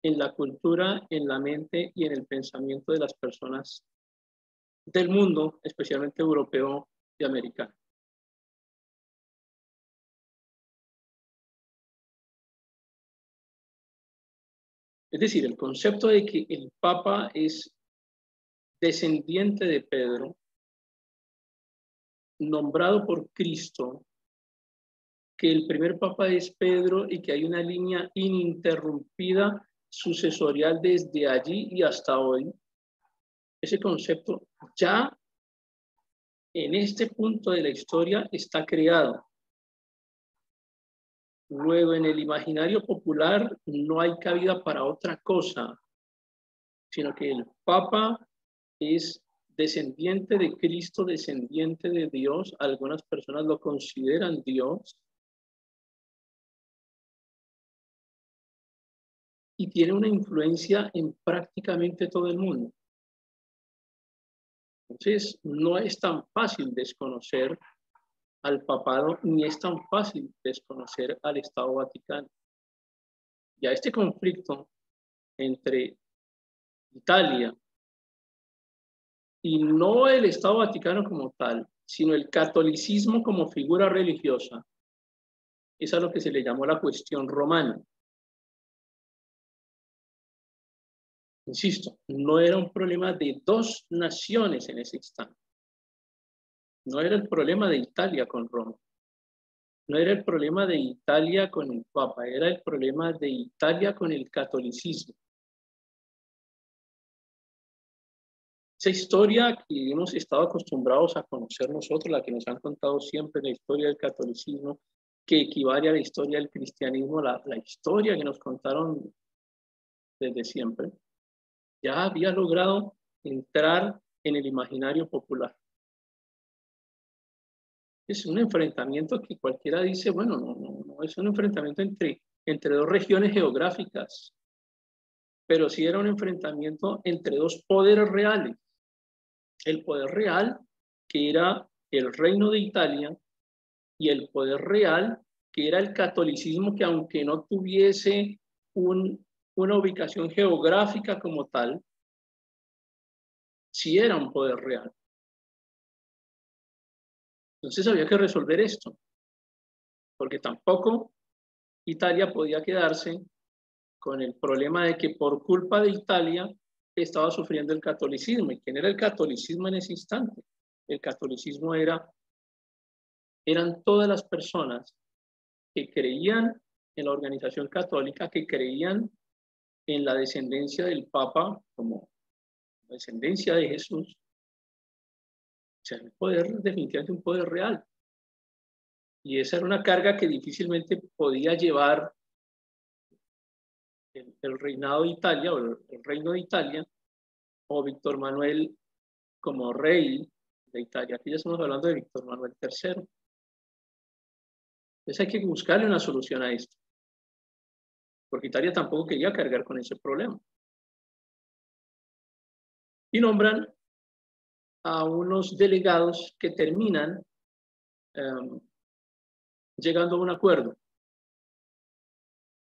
en la cultura, en la mente y en el pensamiento de las personas del mundo, especialmente europeo y americano. Es decir, el concepto de que el Papa es descendiente de Pedro, nombrado por Cristo, que el primer Papa es Pedro y que hay una línea ininterrumpida sucesorial desde allí y hasta hoy. Ese concepto ya en este punto de la historia está creado. Luego, en el imaginario popular no hay cabida para otra cosa, sino que el Papa es descendiente de Cristo, descendiente de Dios. Algunas personas lo consideran Dios. Y tiene una influencia en prácticamente todo el mundo. Entonces, no es tan fácil desconocer al papado, ni es tan fácil desconocer al Estado Vaticano. Ya este conflicto entre Italia y no el Estado Vaticano como tal, sino el catolicismo como figura religiosa, es a lo que se le llamó la cuestión romana. Insisto, no era un problema de dos naciones en ese instante. No era el problema de Italia con Roma. No era el problema de Italia con el Papa, era el problema de Italia con el catolicismo. Esa historia que hemos estado acostumbrados a conocer nosotros, la que nos han contado siempre, la historia del catolicismo, que equivale a la historia del cristianismo, la historia que nos contaron desde siempre, ya había logrado entrar en el imaginario popular. Es un enfrentamiento que cualquiera dice, bueno, no es un enfrentamiento entre dos regiones geográficas, pero sí era un enfrentamiento entre dos poderes reales. El poder real, que era el Reino de Italia, y el poder real, que era el catolicismo, que aunque no tuviese una ubicación geográfica como tal, sí era un poder real. Entonces había que resolver esto, porque tampoco Italia podía quedarse con el problema de que por culpa de Italia estaba sufriendo el catolicismo. ¿Y quién era el catolicismo en ese instante? El catolicismo eran todas las personas que creían en la organización católica, que creían en la descendencia del Papa como la descendencia de Jesús. O sea, el poder, definitivamente un poder real. Y esa era una carga que difícilmente podía llevar el reinado de Italia o el reino de Italia o Víctor Manuel como rey de Italia. Aquí ya estamos hablando de Víctor Manuel III. Entonces hay que buscarle una solución a esto, porque Italia tampoco quería cargar con ese problema. Y nombran a unos delegados que terminan llegando a un acuerdo.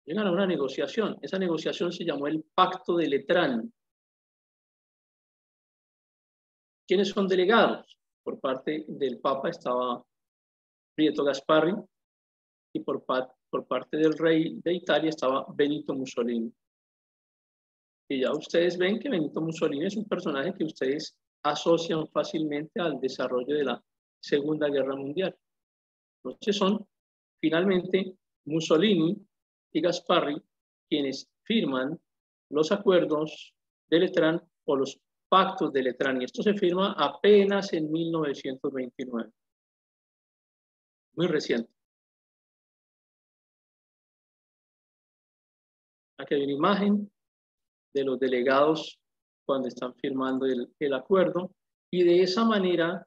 Llegan a una negociación. Esa negociación se llamó el Pacto de Letrán. ¿Quiénes son delegados? Por parte del Papa estaba Prieto Gasparri y por parte del rey de Italia estaba Benito Mussolini. Y ya ustedes ven que Benito Mussolini es un personaje que ustedes asocian fácilmente al desarrollo de la Segunda Guerra Mundial. Entonces son finalmente Mussolini y Gasparri quienes firman los acuerdos de Letrán o los pactos de Letrán. Y esto se firma apenas en 1929. Muy reciente. Aquí hay una imagen de los delegados cuando están firmando el acuerdo, y de esa manera,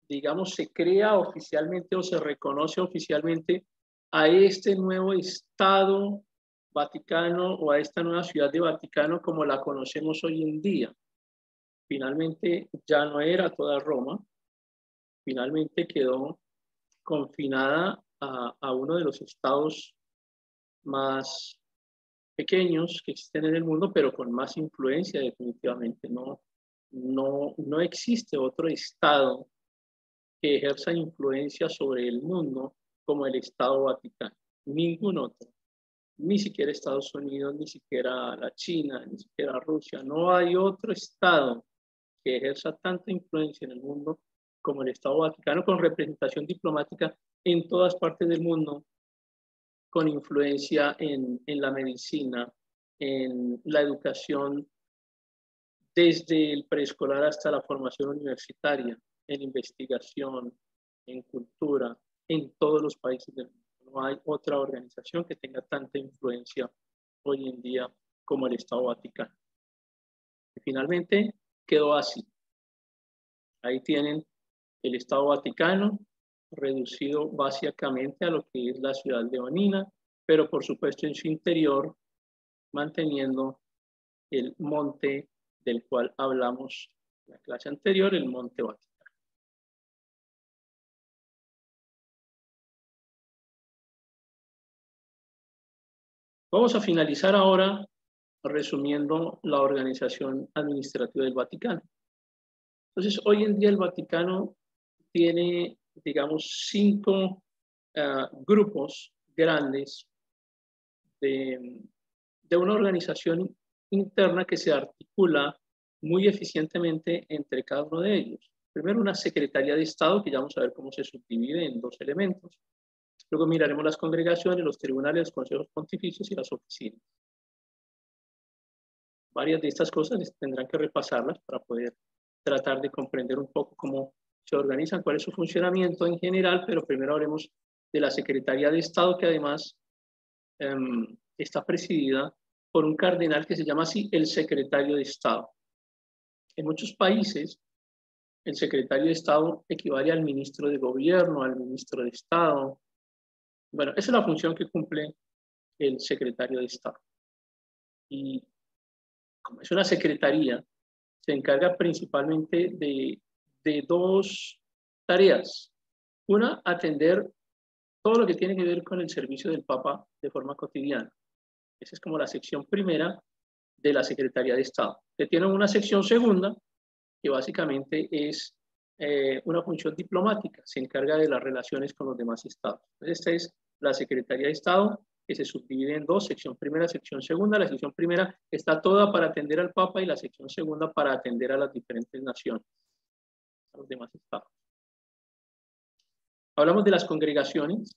digamos, se crea oficialmente o se reconoce oficialmente a este nuevo Estado Vaticano o a esta nueva ciudad de Vaticano como la conocemos hoy en día. Finalmente ya no era toda Roma, finalmente quedó confinada a uno de los estados más pequeños que existen en el mundo, pero con más influencia definitivamente. No existe otro estado que ejerza influencia sobre el mundo como el Estado Vaticano. Ningún otro. Ni siquiera Estados Unidos, ni siquiera la China, ni siquiera Rusia. No hay otro estado que ejerza tanta influencia en el mundo como el Estado Vaticano, con representación diplomática en todas partes del mundo, con influencia en la medicina, en la educación, desde el preescolar hasta la formación universitaria, en investigación, en cultura, en todos los países del mundo. No hay otra organización que tenga tanta influencia hoy en día como el Estado Vaticano. Y finalmente quedó así. Ahí tienen el Estado Vaticano, reducido básicamente a lo que es la ciudad leonina, pero por supuesto en su interior manteniendo el monte del cual hablamos en la clase anterior, el Monte Vaticano. Vamos a finalizar ahora resumiendo la organización administrativa del Vaticano. Entonces, hoy en día el Vaticano tiene, digamos, 5 grupos grandes de una organización interna que se articula muy eficientemente entre cada uno de ellos. Primero, una Secretaría de Estado, que ya vamos a ver cómo se subdivide en 2 elementos. Luego miraremos las congregaciones, los tribunales, los consejos pontificios y las oficinas. Varias de estas cosas tendrán que repasarlas para poder tratar de comprender un poco cómo se organizan, cuál es su funcionamiento en general, pero primero hablemos de la Secretaría de Estado, que además está presidida por un cardenal que se llama así el secretario de Estado. En muchos países, el secretario de Estado equivale al ministro de gobierno, al ministro de Estado. Bueno, esa es la función que cumple el secretario de Estado. Y como es una secretaría, se encarga principalmente de dos tareas. Una, atender todo lo que tiene que ver con el servicio del Papa de forma cotidiana. Esa es como la sección primera de la Secretaría de Estado. Que tiene una sección segunda, que básicamente es una función diplomática, se encarga de las relaciones con los demás estados. Entonces, esta es la Secretaría de Estado, que se subdivide en dos, sección primera, sección segunda. La sección primera está toda para atender al Papa y la sección segunda para atender a las diferentes naciones, a los demás estados. Hablamos de las congregaciones,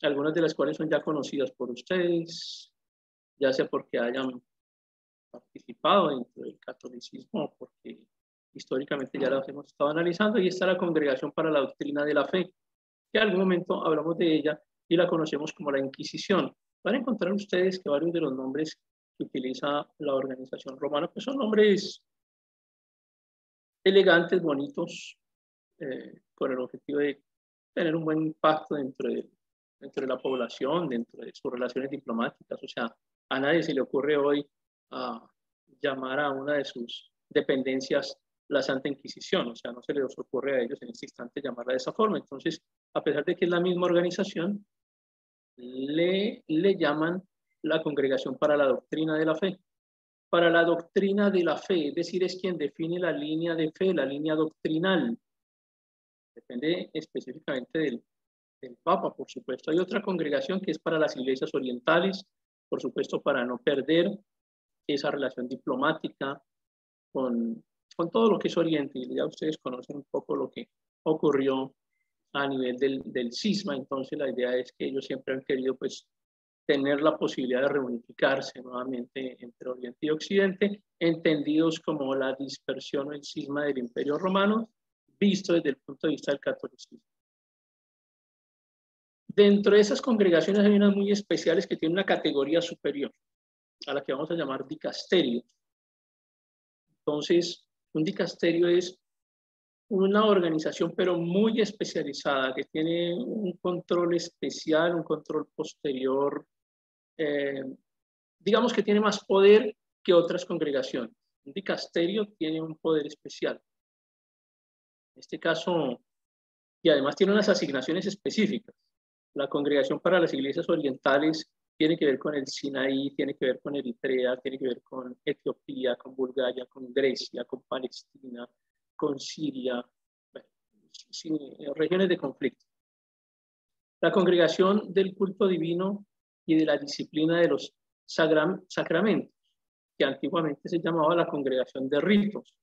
algunas de las cuales son ya conocidas por ustedes, ya sea porque hayan participado dentro del catolicismo o porque históricamente ya las hemos estado analizando. Y está la Congregación para la Doctrina de la Fe, que en algún momento hablamos de ella y la conocemos como la Inquisición. Van a encontrar ustedes que varios de los nombres que utiliza la organización romana pues son nombres elegantes, bonitos, con el objetivo de tener un buen impacto dentro de la población, dentro de sus relaciones diplomáticas. O sea, a nadie se le ocurre hoy llamar a una de sus dependencias la Santa Inquisición. O sea, no se les ocurre a ellos en este instante llamarla de esa forma. Entonces, a pesar de que es la misma organización, le llaman la Congregación para la Doctrina de la Fe. Para la doctrina de la fe, es decir, es quien define la línea de fe, la línea doctrinal. Depende específicamente del Papa, por supuesto. Hay otra congregación que es para las iglesias orientales, por supuesto, para no perder esa relación diplomática con todo lo que es Oriente. Y ya ustedes conocen un poco lo que ocurrió a nivel del cisma. Entonces, la idea es que ellos siempre han querido, pues, tener la posibilidad de reunificarse nuevamente entre Oriente y Occidente, entendidos como la dispersión o el cisma del Imperio Romano, visto desde el punto de vista del catolicismo. Dentro de esas congregaciones hay unas muy especiales que tienen una categoría superior, a la que vamos a llamar dicasterio. Entonces, un dicasterio es una organización, pero muy especializada, que tiene un control especial, un control posterior, digamos que tiene más poder que otras congregaciones. Un dicasterio tiene un poder especial. En este caso, y además tiene unas asignaciones específicas. La Congregación para las Iglesias Orientales tiene que ver con el Sinaí, tiene que ver con Eritrea, tiene que ver con Etiopía, con Bulgaria, con Grecia, con Palestina, con Siria, regiones de conflicto. La Congregación del Culto Divino y de la Disciplina de los Sacramentos, que antiguamente se llamaba la Congregación de Ritos,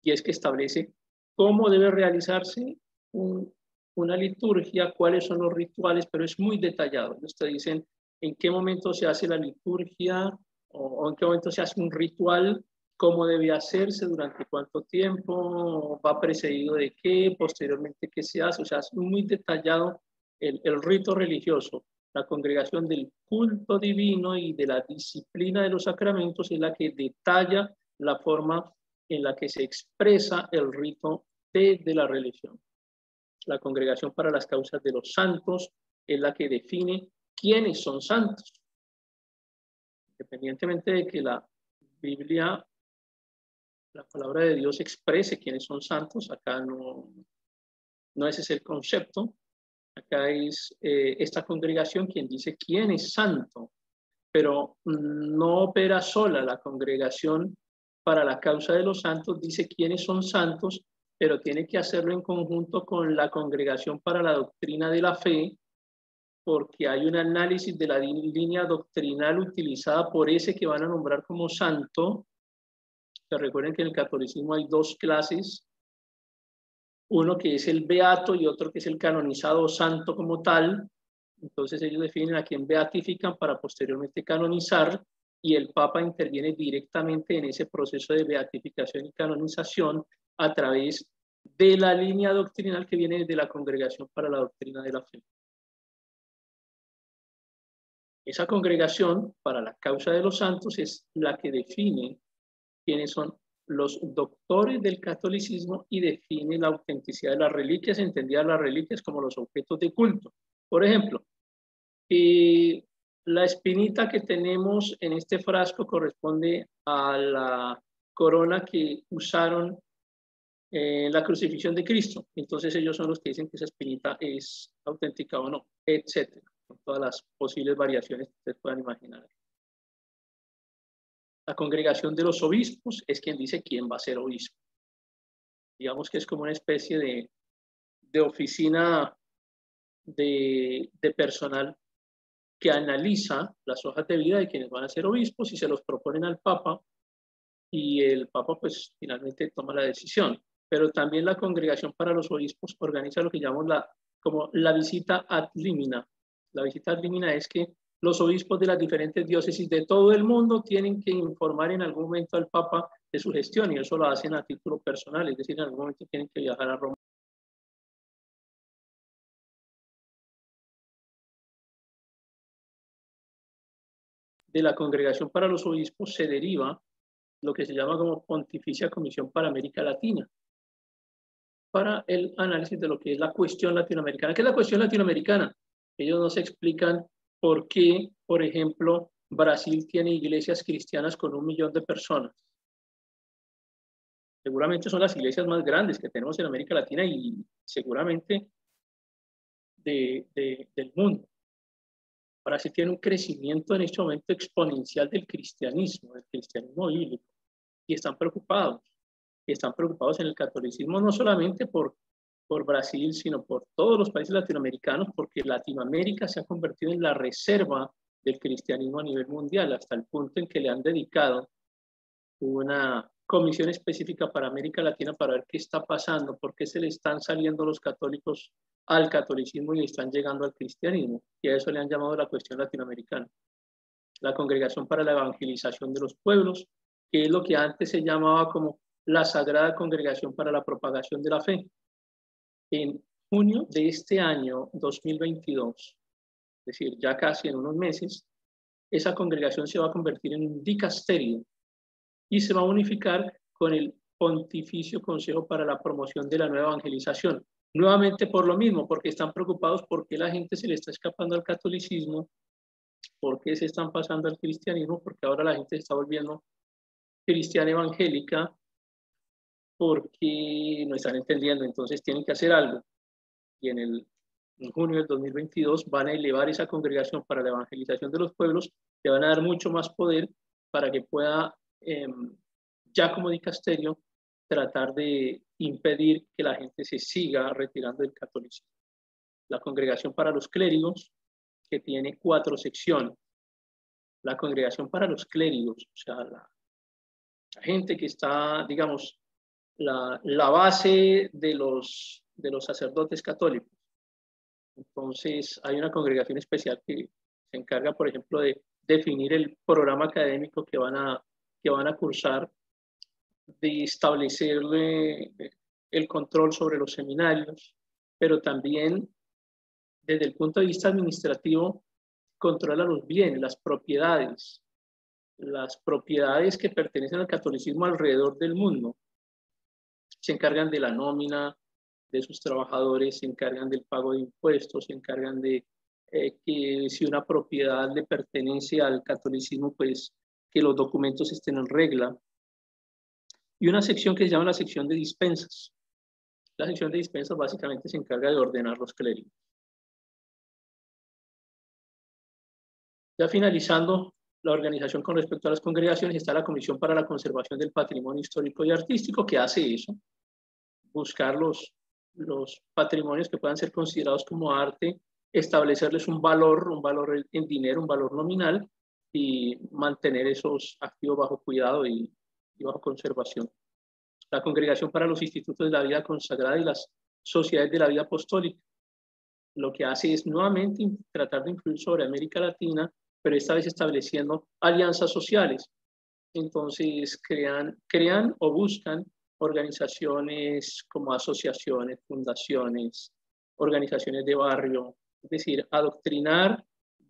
y es que establece cómo debe realizarse una liturgia, cuáles son los rituales, pero es muy detallado. Ustedes dicen en qué momento se hace la liturgia o en qué momento se hace un ritual, cómo debe hacerse, durante cuánto tiempo, va precedido de qué, posteriormente qué se hace. O sea, es muy detallado el rito religioso. La Congregación del Culto Divino y de la Disciplina de los Sacramentos es la que detalla la forma en la que se expresa el rito de la religión. La Congregación para las Causas de los Santos es la que define quiénes son santos. Independientemente de que la Biblia, la palabra de Dios, exprese quiénes son santos, acá no ese es el concepto. Acá es esta congregación quien dice quién es santo, pero no opera sola. La Congregación para la Causa de los Santos dice quiénes son santos, pero tiene que hacerlo en conjunto con la Congregación para la Doctrina de la Fe, porque hay un análisis de la línea doctrinal utilizada por ese que van a nombrar como santo. Se recuerden que en el catolicismo hay dos clases, uno que es el beato y otro que es el canonizado santo como tal. Entonces ellos definen a quién beatifican para posteriormente canonizar, y el Papa interviene directamente en ese proceso de beatificación y canonización a través de la línea doctrinal que viene desde la Congregación para la Doctrina de la Fe. Esa congregación para la causa de los santos es la que define quiénes son los doctores del catolicismo y define la autenticidad de las reliquias, entendidas las reliquias como los objetos de culto. Por ejemplo, la espinita que tenemos en este frasco corresponde a la corona que usaron en la crucifixión de Cristo. Entonces ellos son los que dicen que esa espinita es auténtica o no, etcétera. Con todas las posibles variaciones que ustedes puedan imaginar. La congregación de los obispos es quien dice quién va a ser obispo. Digamos que es como una especie de oficina de personal que analiza las hojas de vida de quienes van a ser obispos y se los proponen al Papa, y el Papa pues finalmente toma la decisión. Pero también la congregación para los obispos organiza lo que llamamos como la visita ad limina. La visita ad limina es que los obispos de las diferentes diócesis de todo el mundo tienen que informar en algún momento al Papa de su gestión, y eso lo hacen a título personal, es decir, en algún momento tienen que viajar a Roma. De la congregación para los obispos se deriva lo que se llama como Pontificia Comisión para América Latina, para el análisis de lo que es la cuestión latinoamericana. ¿Qué es la cuestión latinoamericana? Ellos nos explican por qué, por ejemplo, Brasil tiene iglesias cristianas con 1 millón de personas. Seguramente son las iglesias más grandes que tenemos en América Latina y seguramente del mundo. Brasil tiene un crecimiento en este momento exponencial del cristianismo bíblico, y están preocupados en el catolicismo, no solamente por Brasil, sino por todos los países latinoamericanos, porque Latinoamérica se ha convertido en la reserva del cristianismo a nivel mundial, hasta el punto en que le han dedicado una comisión específica para América Latina para ver qué está pasando, por qué se le están saliendo los católicos al catolicismo y están llegando al cristianismo, y a eso le han llamado la cuestión latinoamericana. La Congregación para la Evangelización de los Pueblos, que es lo que antes se llamaba como la Sagrada Congregación para la Propagación de la Fe. En junio de este año 2022, es decir, ya casi en unos meses, esa congregación se va a convertir en un dicasterio y se va a unificar con el Pontificio Consejo para la Promoción de la Nueva Evangelización. Nuevamente por lo mismo, porque están preocupados porque la gente se le está escapando al catolicismo, porque se están pasando al cristianismo, porque ahora la gente se está volviendo cristiana evangélica, porque no están entendiendo, entonces tienen que hacer algo. Y en junio del 2022 van a elevar esa congregación para la evangelización de los pueblos, le van a dar mucho más poder para que pueda, ya como dicasterio, tratar de impedir que la gente se siga retirando del catolicismo. La congregación para los clérigos, que tiene 4 secciones. La congregación para los clérigos, o sea, la gente que está, digamos, la base de los sacerdotes católicos. Entonces, hay una congregación especial que se encarga, por ejemplo, de definir el programa académico que van a cursar, de establecer el control sobre los seminarios, pero también, desde el punto de vista administrativo, controla los bienes, las propiedades que pertenecen al catolicismo alrededor del mundo. Se encargan de la nómina de sus trabajadores, se encargan del pago de impuestos, se encargan de que si una propiedad le pertenece al catolicismo, pues que los documentos estén en regla. Y una sección que se llama la sección de dispensas. La sección de dispensas básicamente se encarga de ordenar los clérigos. Ya finalizando la organización con respecto a las congregaciones, está la Comisión para la Conservación del Patrimonio Histórico y Artístico, que hace eso, buscar los patrimonios que puedan ser considerados como arte, establecerles un valor en dinero, un valor nominal, y mantener esos activos bajo cuidado y bajo conservación. La Congregación para los Institutos de la Vida Consagrada y las Sociedades de la Vida Apostólica, lo que hace es nuevamente tratar de influir sobre América Latina, pero esta vez estableciendo alianzas sociales. Entonces crean o buscan organizaciones como asociaciones, fundaciones, organizaciones de barrio, es decir, adoctrinar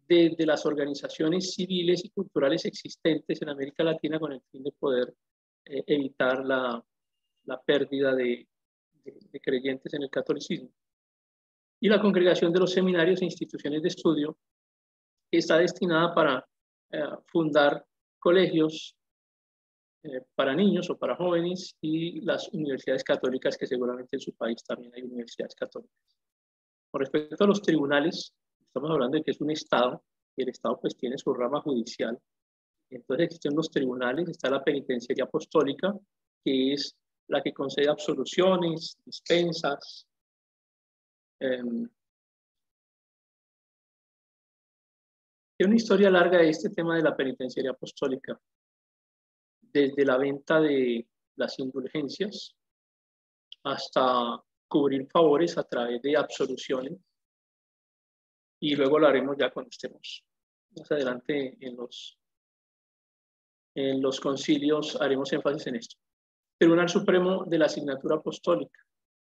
desde las organizaciones civiles y culturales existentes en América Latina con el fin de poder evitar la pérdida de creyentes en el catolicismo. Y la congregación de los seminarios e instituciones de estudio, que está destinada para fundar colegios para niños o para jóvenes, y las universidades católicas, que seguramente en su país también hay universidades católicas. Con respecto a los tribunales, estamos hablando de que es un Estado, y el Estado pues tiene su rama judicial. Entonces existen los tribunales, está la penitenciaría apostólica, que es la que concede absoluciones, dispensas. Tiene una historia larga de este tema de la penitenciaría apostólica, desde la venta de las indulgencias hasta cubrir favores a través de absoluciones, y luego lo haremos ya cuando estemos más adelante en los concilios, haremos énfasis en esto. Tribunal Supremo de la Asignatura Apostólica.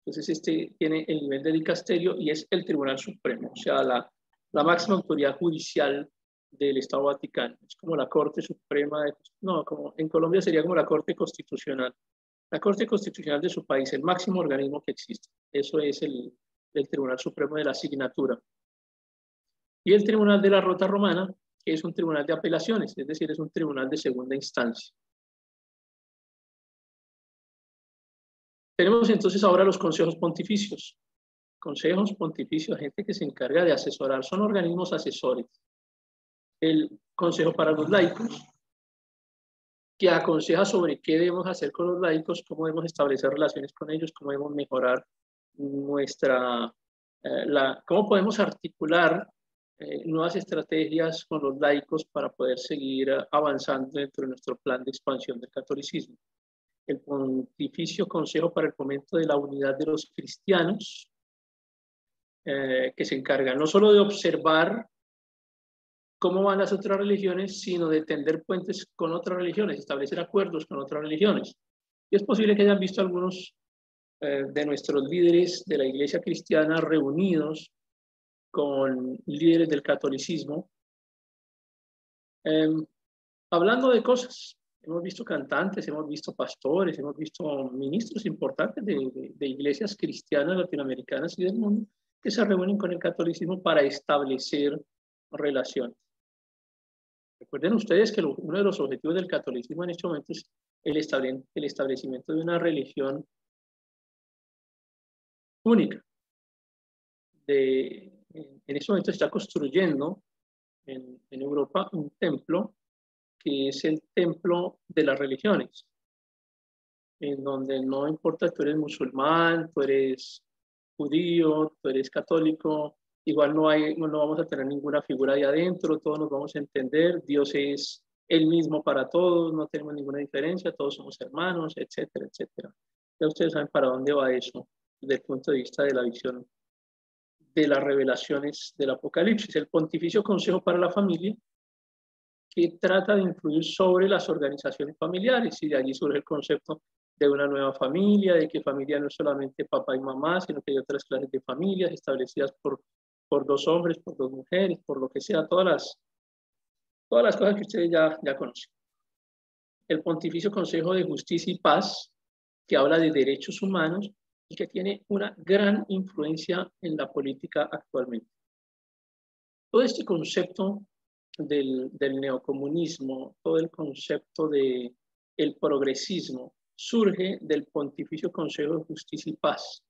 Entonces este tiene el nivel de dicasterio y es el Tribunal Supremo, o sea, la máxima autoridad judicial del Estado Vaticano. Es como la Corte Suprema, como en Colombia sería como la Corte Constitucional. La Corte Constitucional de su país, el máximo organismo que existe. Eso es el Tribunal Supremo de la Asignatura. Y el Tribunal de la Rota Romana, que es un tribunal de apelaciones, es decir, es un tribunal de segunda instancia. Tenemos entonces ahora los consejos pontificios. Consejos pontificios, gente que se encarga de asesorar, son organismos asesores. El Consejo para los Laicos, que aconseja sobre qué debemos hacer con los laicos, cómo debemos establecer relaciones con ellos, cómo debemos mejorar cómo podemos articular nuevas estrategias con los laicos para poder seguir avanzando dentro de nuestro plan de expansión del catolicismo. El Pontificio Consejo para el Fomento de la Unidad de los Cristianos, que se encarga no solo de observar cómo van las otras religiones, sino de tender puentes con otras religiones, establecer acuerdos con otras religiones. Y es posible que hayan visto algunos de nuestros líderes de la Iglesia cristiana reunidos con líderes del catolicismo, hablando de cosas. Hemos visto cantantes, hemos visto pastores, hemos visto ministros importantes de iglesias cristianas latinoamericanas y del mundo que se reúnen con el catolicismo para establecer relaciones. Recuerden ustedes que uno de los objetivos del catolicismo en este momento es el establecimiento de una religión única. En este momento se está construyendo en Europa un templo que es el templo de las religiones, en donde no importa tú eres musulmán, tú eres judío, tú eres católico, igual no vamos a tener ninguna figura ahí adentro, todos nos vamos a entender, Dios es el mismo para todos, no tenemos ninguna diferencia, todos somos hermanos, etcétera, etcétera. Ya ustedes saben para dónde va eso desde el punto de vista de la visión de las revelaciones del Apocalipsis. El Pontificio Consejo para la Familia, que trata de influir sobre las organizaciones familiares, y de allí surge el concepto de una nueva familia, de que familia no es solamente papá y mamá, sino que hay otras clases de familias establecidas por dos hombres, por dos mujeres, por lo que sea, todas las cosas que ustedes ya conocen. El Pontificio Consejo de Justicia y Paz, que habla de derechos humanos y que tiene una gran influencia en la política actualmente. Todo este concepto del neocomunismo, todo el concepto del progresismo, surge del Pontificio Consejo de Justicia y Paz,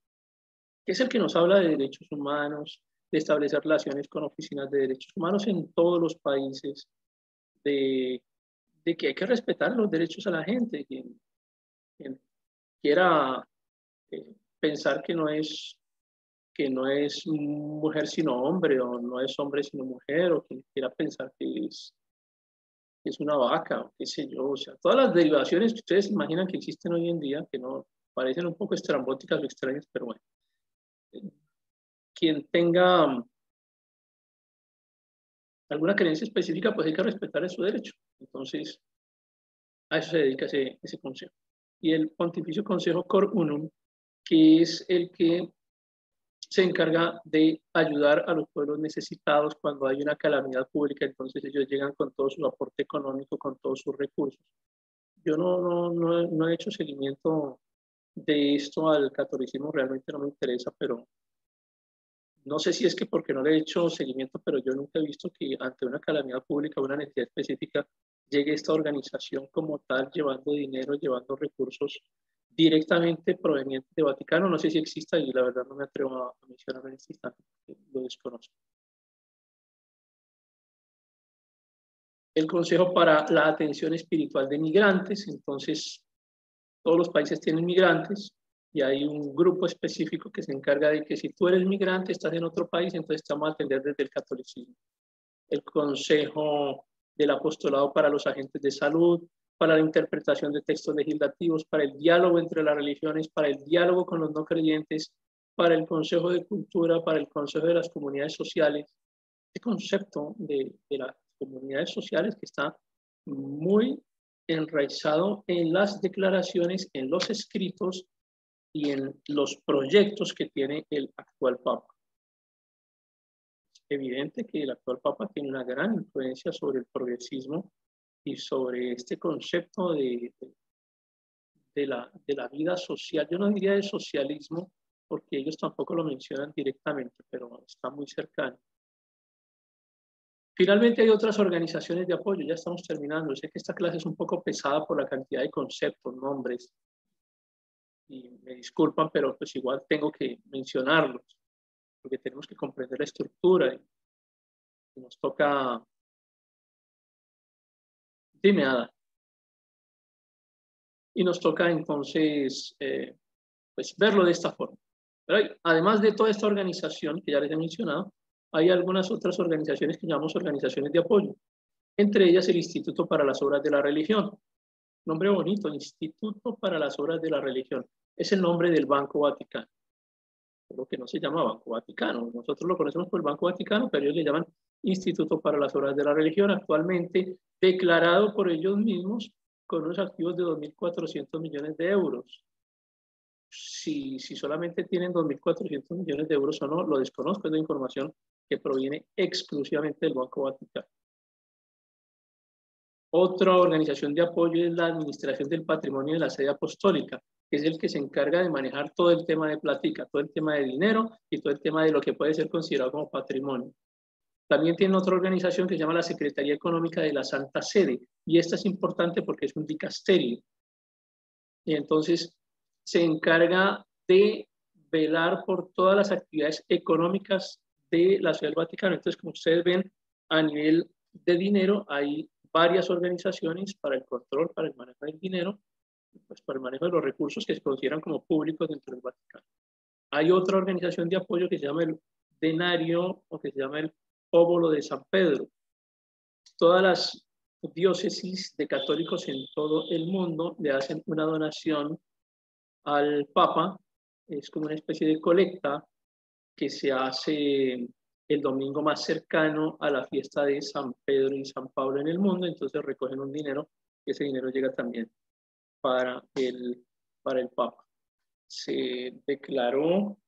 que es el que nos habla de derechos humanos, de establecer relaciones con oficinas de derechos humanos en todos los países, de que hay que respetar los derechos a la gente. Quien quiera pensar que no es mujer sino hombre, o no es hombre sino mujer, o quien quiera pensar que es una vaca, o qué sé yo, o sea, todas las derivaciones que ustedes imaginan que existen hoy en día, que no parecen un poco estrambóticas o extrañas, pero bueno. Quien tenga alguna creencia específica, pues hay que respetar su derecho. Entonces, a eso se dedica ese consejo. Y el Pontificio Consejo Cor Unum, que es el que se encarga de ayudar a los pueblos necesitados cuando hay una calamidad pública, entonces ellos llegan con todo su aporte económico, con todos sus recursos. Yo no he hecho seguimiento de esto al catolicismo, realmente no me interesa, pero no sé si es que porque no le he hecho seguimiento, pero yo nunca he visto que ante una calamidad pública, una necesidad específica, llegue esta organización como tal, llevando dinero, llevando recursos directamente provenientes de Vaticano. No sé si exista y la verdad no me atrevo a mencionarlo en este instante, porque lo desconozco. El Consejo para la Atención Espiritual de Migrantes, entonces todos los países tienen migrantes y hay un grupo específico que se encarga de que si tú eres migrante, estás en otro país, entonces te vamos a atender desde el catolicismo. El Consejo del Apostolado para los Agentes de Salud, para la interpretación de textos legislativos, para el diálogo entre las religiones, para el diálogo con los no creyentes, para el Consejo de Cultura, para el Consejo de las Comunidades Sociales. Este concepto de las comunidades sociales que está muy enraizado en las declaraciones, en los escritos y en los proyectos que tiene el actual Papa. Es evidente que el actual Papa tiene una gran influencia sobre el progresismo y sobre este concepto de la vida social. Yo no diría de socialismo, porque ellos tampoco lo mencionan directamente, pero está muy cercano. Finalmente hay otras organizaciones de apoyo, ya estamos terminando. Sé que esta clase es un poco pesada por la cantidad de conceptos, nombres, y me disculpan, pero pues igual tengo que mencionarlos, porque tenemos que comprender la estructura y nos toca... Dime, Ada. Y nos toca entonces pues verlo de esta forma. Pero además de toda esta organización que ya les he mencionado, hay algunas otras organizaciones que llamamos organizaciones de apoyo, entre ellas el Instituto para las Obras de la Religión. Nombre bonito, Instituto para las Obras de la Religión. Es el nombre del Banco Vaticano, lo que no se llama Banco Vaticano. Nosotros lo conocemos por el Banco Vaticano, pero ellos le llaman Instituto para las Obras de la Religión, actualmente declarado por ellos mismos con unos activos de 2.400 millones de euros. Si solamente tienen 2.400 millones de euros o no, lo desconozco, es la información que proviene exclusivamente del Banco Vaticano. Otra organización de apoyo es la Administración del Patrimonio de la Sede Apostólica, que es el que se encarga de manejar todo el tema de plática, todo el tema de dinero y todo el tema de lo que puede ser considerado como patrimonio. También tiene otra organización que se llama la Secretaría Económica de la Santa Sede, y esta es importante porque es un dicasterio. Y entonces se encarga de velar por todas las actividades económicas de la Ciudad del Vaticano. Entonces, como ustedes ven, a nivel de dinero hay varias organizaciones para el control, para el manejo del dinero, pues para el manejo de los recursos que se consideran como públicos dentro del Vaticano. Hay otra organización de apoyo que se llama el Denario, o que se llama el Óbolo de San Pedro. Todas las diócesis de católicos en todo el mundo le hacen una donación al Papa. Es como una especie de colecta que se hace el domingo más cercano a la fiesta de San Pedro y San Pablo en el mundo. Entonces recogen un dinero y ese dinero llega también para el Papa. Se declaró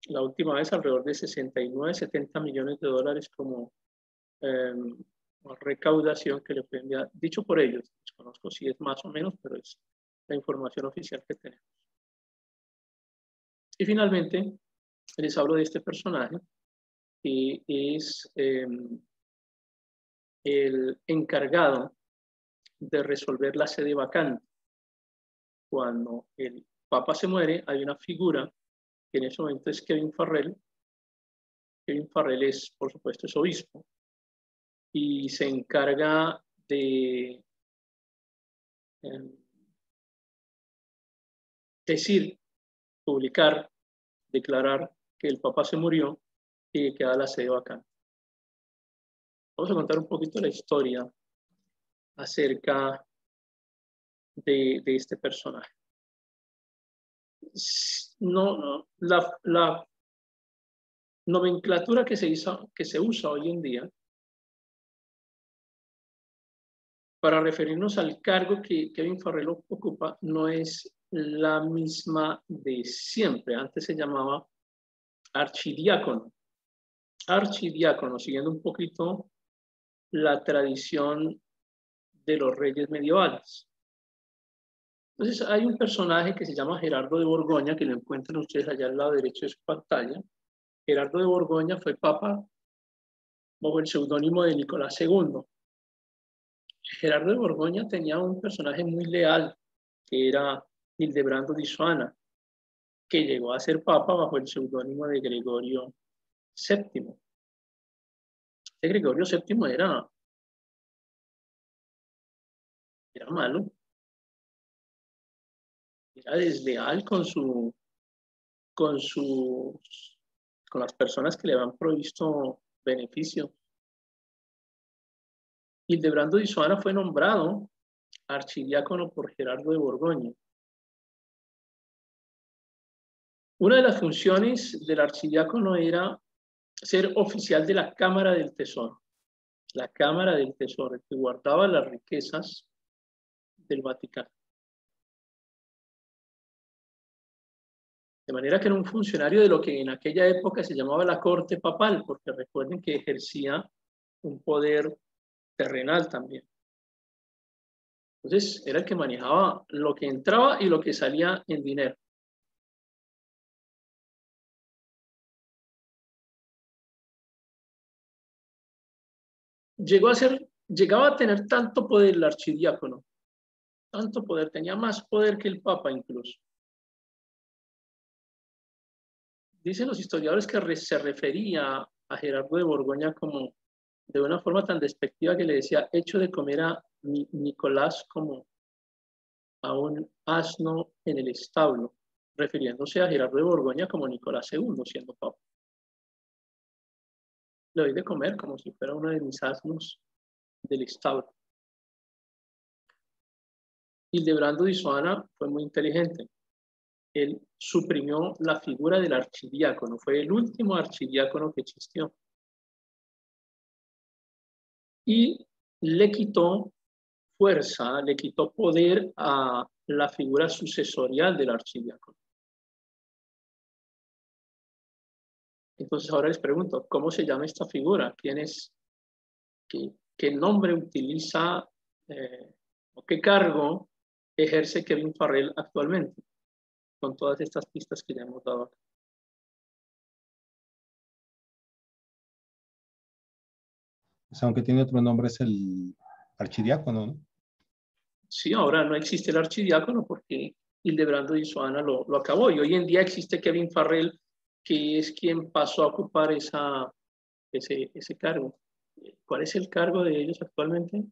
la última vez alrededor de 69, 70 millones de dólares como recaudación que le fue enviada, dicho por ellos. Desconozco si es más o menos, pero es la información oficial que tenemos. Y finalmente, les hablo de este personaje, que es el encargado de resolver la sede vacante. Cuando el Papa se muere, hay una figura que en ese momento es Kevin Farrell. Kevin Farrell es, por supuesto, es obispo y se encarga de decir, publicar, declarar que el Papa se murió y que queda la sede vacante. Vamos a contar un poquito la historia acerca de este personaje. La nomenclatura que se usa hoy en día para referirnos al cargo que Kevin Farrell ocupa no es la misma de siempre. Antes se llamaba archidiácono. Archidiácono, siguiendo un poquito la tradición de los reyes medievales. Entonces hay un personaje que se llama Gerardo de Borgoña, que lo encuentran ustedes allá al lado derecho de su pantalla. Gerardo de Borgoña fue papa bajo el seudónimo de Nicolás II. Gerardo de Borgoña tenía un personaje muy leal, que era Hildebrando di Suana, que llegó a ser papa bajo el seudónimo de Gregorio VII. Este Gregorio VII era malo, era desleal con las personas que le habían provisto beneficio. Hildebrando di Suana fue nombrado archidiácono por Gerardo de Borgoña. Una de las funciones del archidiácono era ser oficial de la Cámara del Tesoro. La Cámara del Tesoro, que guardaba las riquezas del Vaticano. De manera que era un funcionario de lo que en aquella época se llamaba la corte papal, porque recuerden que ejercía un poder terrenal también. Entonces, era el que manejaba lo que entraba y lo que salía en dinero. Llegaba a tener tanto poder el archidiácono, tanto poder, tenía más poder que el Papa incluso. Dicen los historiadores que se refería a Gerardo de Borgoña como de una forma tan despectiva que le decía hecho de comer a Nicolás como a un asno en el establo, refiriéndose a Gerardo de Borgoña como Nicolás II siendo papa. Le doy de comer como si fuera uno de mis asnos del establo. Hildebrando di Suana fue muy inteligente. Él suprimió la figura del archidiácono, fue el último archidiácono que existió. Y le quitó fuerza, le quitó poder a la figura sucesorial del archidiácono. Entonces ahora les pregunto, ¿cómo se llama esta figura? ¿Quién es? ¿Qué nombre utiliza o qué cargo ejerce Kevin Farrell actualmente? Con todas estas pistas que ya hemos dado acá. Pues aunque tiene otro nombre, es el archidiácono, ¿no? Sí, ahora no existe el archidiácono porque Hildebrando di Suana lo acabó. Y hoy en día existe Kevin Farrell, que es quien pasó a ocupar ese cargo. ¿Cuál es el cargo de ellos actualmente?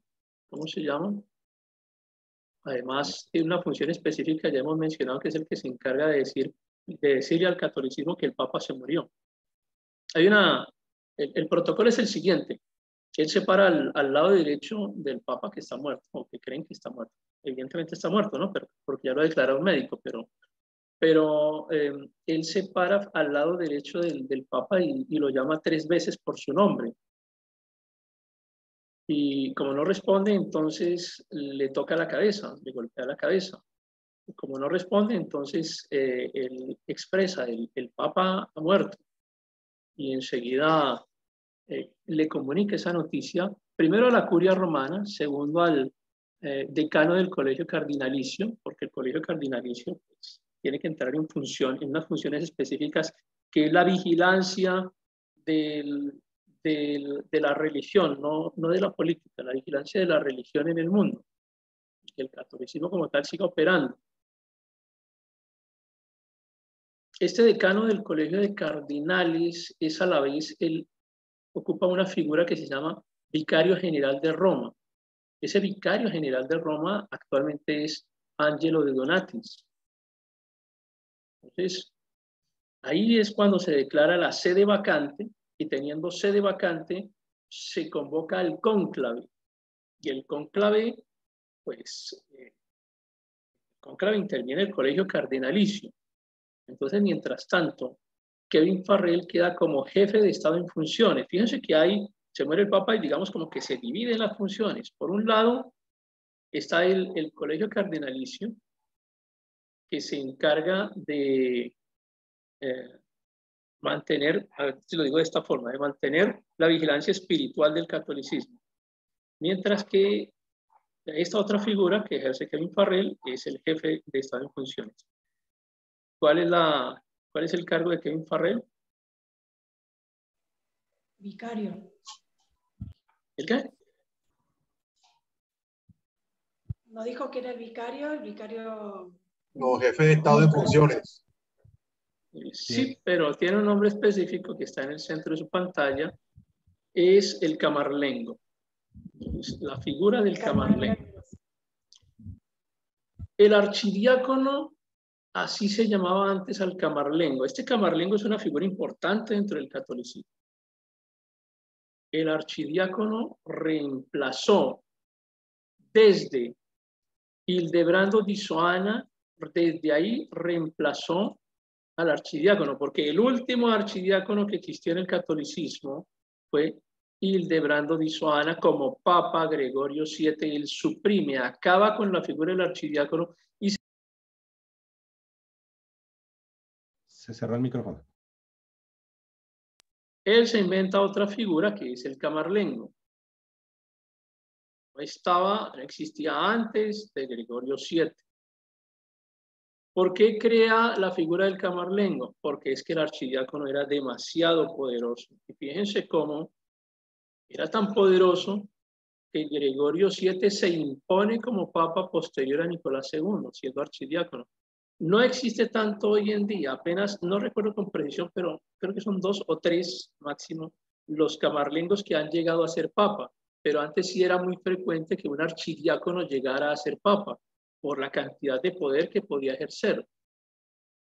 ¿Cómo se llaman? Además, tiene una función específica, ya hemos mencionado, que es el que se encarga de decirle al catolicismo que el Papa se murió. El protocolo es el siguiente. Él se para al lado derecho del Papa que está muerto, o que creen que está muerto. Evidentemente está muerto, ¿no? Porque ya lo ha declarado un médico, pero él se para al lado derecho del Papa y lo llama 3 veces por su nombre. Y como no responde, entonces le toca la cabeza, le golpea la cabeza. Y como no responde, entonces él expresa, el Papa ha muerto. Y enseguida le comunica esa noticia, primero a la curia romana, segundo al decano del colegio cardinalicio, porque el colegio cardinalicio pues, tiene que entrar en unas funciones específicas, que es la vigilancia de la religión, no de la política, la vigilancia de la religión en el mundo, que el catolicismo como tal siga operando. Este decano del colegio de cardinales es a la vez ocupa una figura que se llama vicario general de Roma. Ese vicario general de Roma actualmente es Angelo de Donatis. Entonces, ahí es cuando se declara la sede vacante, y teniendo sede vacante, se convoca el cónclave. Y el cónclave, pues, interviene el colegio cardinalicio. Entonces, mientras tanto, Kevin Farrell queda como jefe de Estado en funciones. Fíjense que se muere el Papa y digamos como que se dividen las funciones. Por un lado está el colegio cardinalicio, que se encarga de mantener, a ver si lo digo de esta forma, de mantener la vigilancia espiritual del catolicismo. Mientras que esta otra figura que ejerce Kevin Farrell es el jefe de Estado en funciones. ¿Cuál es el cargo de Kevin Farrell? Vicario. ¿El qué? ¿No dijo que era el vicario? No, jefe de Estado de funciones. Sí, pero tiene un nombre específico que está en el centro de su pantalla. Es el camarlengo. Es la figura del camarlengo. El archidiácono, así se llamaba antes al camarlengo. Este camarlengo es una figura importante dentro del catolicismo. El archidiácono reemplazó desde Hildebrando di Soana, desde ahí reemplazó al archidiácono, porque el último archidiácono que existió en el catolicismo fue Hildebrando di Soana como Papa Gregorio VII. Él suprime, acaba con la figura del archidiácono y se cerró el micrófono. Él se inventa otra figura que es el camarlengo. No existía antes de Gregorio VII. ¿Por qué crea la figura del camarlengo? Porque es que el archidiácono era demasiado poderoso. Y fíjense cómo era tan poderoso que Gregorio VII se impone como papa posterior a Nicolás II, siendo archidiácono. No existe tanto hoy en día, apenas, no recuerdo con precisión, pero creo que son 2 o 3 máximo los camarlengos que han llegado a ser papa, pero antes sí era muy frecuente que un archidiácono llegara a ser papa, por la cantidad de poder que podía ejercer.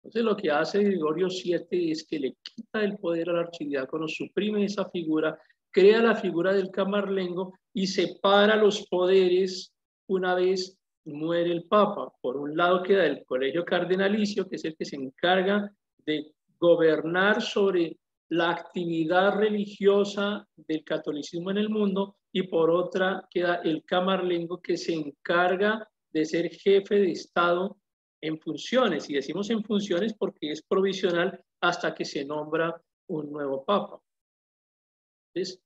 Entonces lo que hace Gregorio VII es que le quita el poder al archidiácono, suprime esa figura, crea la figura del camarlengo y separa los poderes una vez muere el Papa. Por un lado queda el colegio cardenalicio, que es el que se encarga de gobernar sobre la actividad religiosa del catolicismo en el mundo, y por otra queda el camarlengo, que se encarga de ser jefe de Estado en funciones. Y decimos en funciones porque es provisional hasta que se nombra un nuevo Papa. Entonces,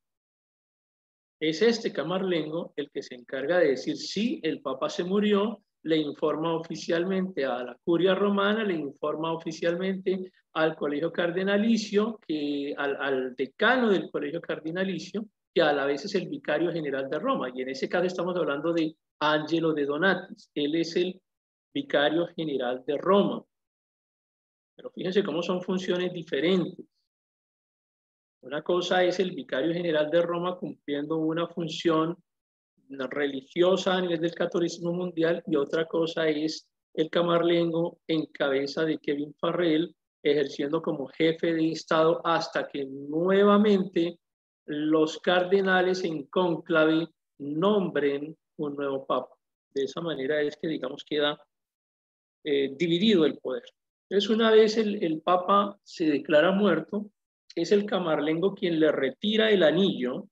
es este camarlengo el que se encarga de decir si el Papa se murió, le informa oficialmente a la curia romana, le informa oficialmente al colegio cardenalicio, al decano del colegio cardenalicio, que a la vez es el vicario general de Roma. Y en ese caso estamos hablando de Angelo de Donatis. Él es el vicario general de Roma. Pero fíjense cómo son funciones diferentes. Una cosa es el vicario general de Roma cumpliendo una función religiosa a nivel del catolicismo mundial, y otra cosa es el camarlengo en cabeza de Kevin Farrell, ejerciendo como jefe de Estado hasta que nuevamente los cardenales en cónclave nombren un nuevo papa. De esa manera es que, digamos, queda dividido el poder. Entonces, una vez el papa se declara muerto, es el camarlengo quien le retira el anillo,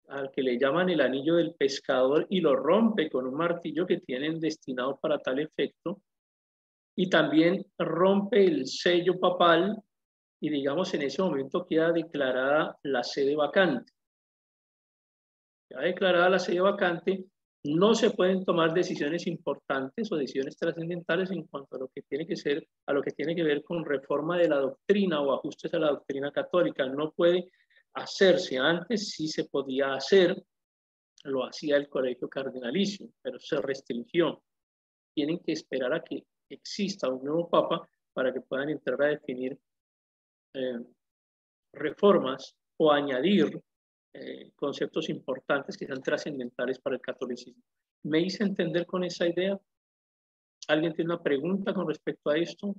al que le llaman el anillo del pescador, y lo rompe con un martillo que tienen destinado para tal efecto, y también rompe el sello papal, y digamos en ese momento queda declarada la sede vacante. Ya declarada la sede vacante, no se pueden tomar decisiones importantes o decisiones trascendentales en cuanto a lo que tiene que ver con reforma de la doctrina o ajustes a la doctrina católica. No puede hacerse. Antes sí se podía hacer, lo hacía el colegio cardenalicio, pero se restringió. Tienen que esperar a que exista un nuevo papa para que puedan entrar a definir reformas o añadir conceptos importantes que sean trascendentales para el catolicismo. ¿Me hice entender con esa idea? ¿Alguien tiene una pregunta con respecto a esto?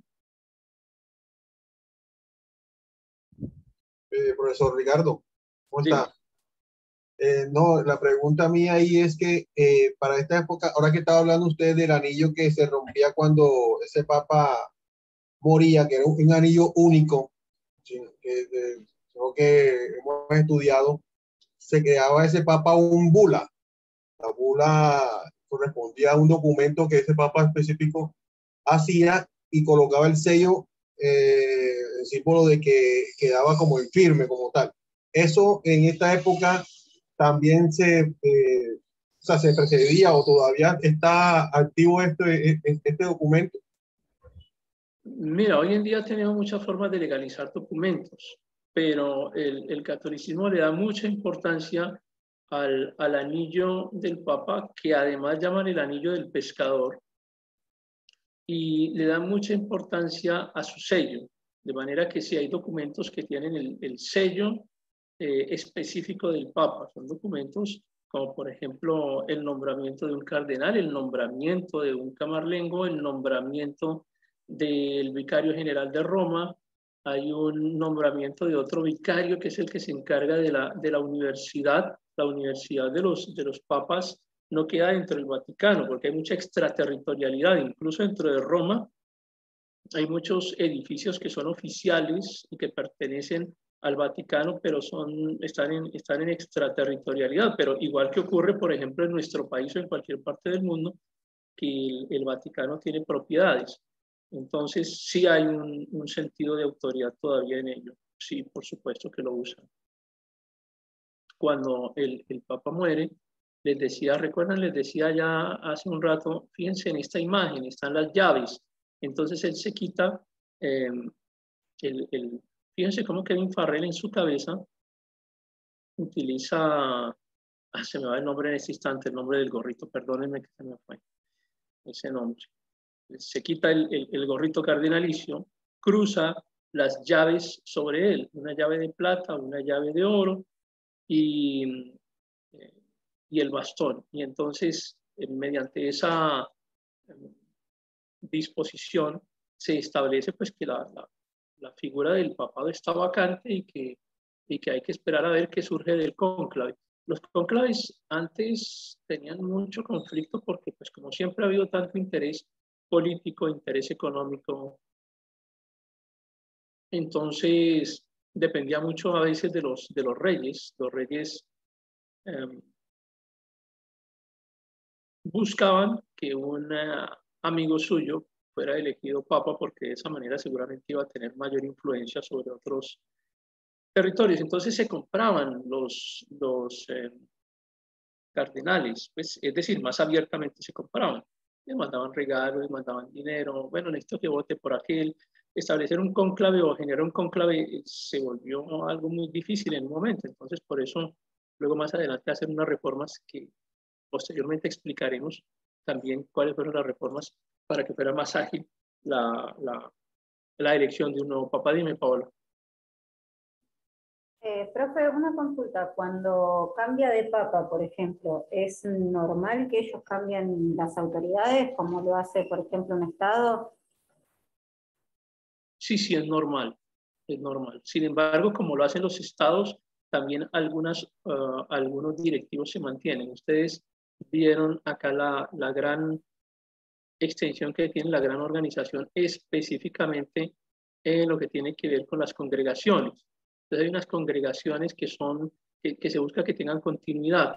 Profesor Ricardo, ¿cómo Sí. está? No, la pregunta mía ahí es que para esta época, ahora que estaba hablando usted del anillo que se rompía cuando ese papa moría, que era un anillo único, que hemos estudiado, se creaba ese papa un bula. La bula correspondía a un documento que ese papa específico hacía y colocaba el sello el símbolo de que quedaba como en firme, como tal. Eso en esta época también se precedía o todavía está activo este documento. Mira, hoy en día tenemos muchas formas de legalizar documentos, pero el catolicismo le da mucha importancia al anillo del Papa, que además llaman el anillo del pescador, y le da mucha importancia a su sello, de manera que si hay documentos que tienen el sello específico del Papa, son documentos como por ejemplo el nombramiento de un cardenal, el nombramiento de un camarlengo, el nombramiento del vicario general de Roma, hay un nombramiento de otro vicario que es el que se encarga de la universidad. La universidad de los papas no queda dentro del Vaticano porque hay mucha extraterritorialidad, incluso dentro de Roma hay muchos edificios que son oficiales y que pertenecen al Vaticano, pero están en extraterritorialidad, pero igual que ocurre, por ejemplo, en nuestro país o en cualquier parte del mundo, que el Vaticano tiene propiedades. Entonces, sí hay un sentido de autoridad todavía en ello. Sí, por supuesto que lo usan. Cuando el Papa muere, les decía, recuerdan, les decía ya hace un rato, fíjense en esta imagen, están las llaves. Entonces él se quita, fíjense cómo Kevin Farrell en su cabeza utiliza, se me va el nombre en este instante, el nombre del gorrito, perdónenme que se me fue ese nombre. Se quita el gorrito cardinalicio, cruza las llaves sobre él, una llave de plata, una llave de oro y el bastón. Y entonces, mediante esa disposición, se establece pues que la figura del papado está vacante y que hay que esperar a ver qué surge del cónclave. Los cónclaves antes tenían mucho conflicto porque, pues, como siempre ha habido tanto interés político, interés económico, entonces dependía mucho a veces de los reyes. Los reyes buscaban que un amigo suyo fuera elegido papa porque de esa manera seguramente iba a tener mayor influencia sobre otros territorios. Entonces se compraban los cardenales, pues, es decir, más abiertamente se compraban. Les mandaban regalos, les mandaban dinero, bueno, necesito que vote por aquel. Establecer un cónclave o generar un cónclave se volvió algo muy difícil en un momento. Entonces, por eso, luego más adelante hacen unas reformas que posteriormente explicaremos también cuáles fueron las reformas para que fuera más ágil la elección de un nuevo papa. Dime, Paola. Profe, una consulta. Cuando cambia de papa, por ejemplo, ¿es normal que ellos cambien las autoridades como lo hace, por ejemplo, un Estado? Sí, sí, es normal. Es normal. Sin embargo, como lo hacen los estados, también algunos directivos se mantienen. Ustedes vieron acá la gran extensión que tiene la gran organización específicamente en lo que tiene que ver con las congregaciones. Entonces hay unas congregaciones que se busca que tengan continuidad,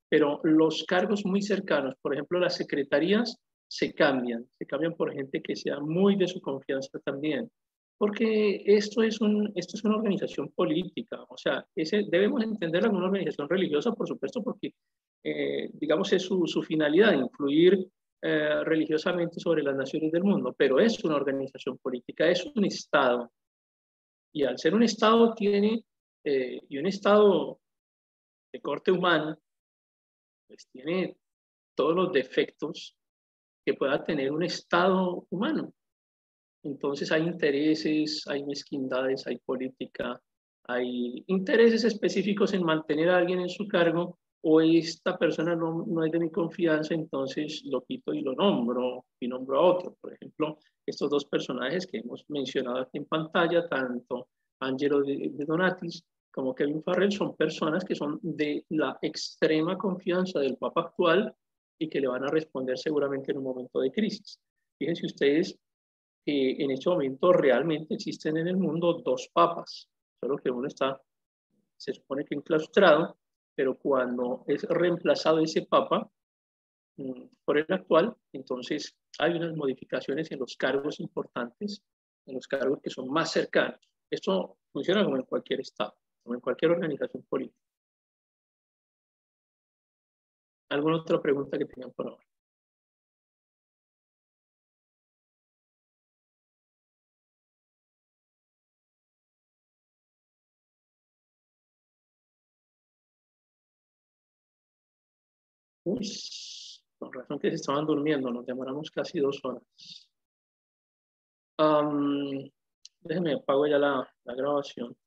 pero los cargos muy cercanos, por ejemplo las secretarías, se cambian por gente que sea muy de su confianza también, porque esto es una organización política, o sea, debemos entenderla como una organización religiosa, por supuesto, porque digamos es su finalidad, influir religiosamente sobre las naciones del mundo, pero es una organización política, es un Estado. Y al ser un Estado y un Estado de corte humano, pues tiene todos los defectos que pueda tener un Estado humano. Entonces hay intereses, hay mezquindades, hay política, hay intereses específicos en mantener a alguien en su cargo, o esta persona no es de mi confianza, entonces lo quito y lo nombro, y nombro a otro. Por ejemplo, estos dos personajes que hemos mencionado aquí en pantalla, tanto Angelo de Donatis como Kevin Farrell, son personas que son de la extrema confianza del Papa actual y que le van a responder seguramente en un momento de crisis. Fíjense ustedes que en este momento realmente existen en el mundo dos papas, solo que uno se supone que enclaustrado, pero cuando es reemplazado ese papa por el actual, entonces hay unas modificaciones en los cargos importantes en los cargos que son más cercanos. Esto funciona como en cualquier estado, como en cualquier organización política. ¿Alguna otra pregunta que tengan por ahora? Uy, con razón que se estaban durmiendo, nos demoramos casi 2 horas. Déjenme apago ya la grabación.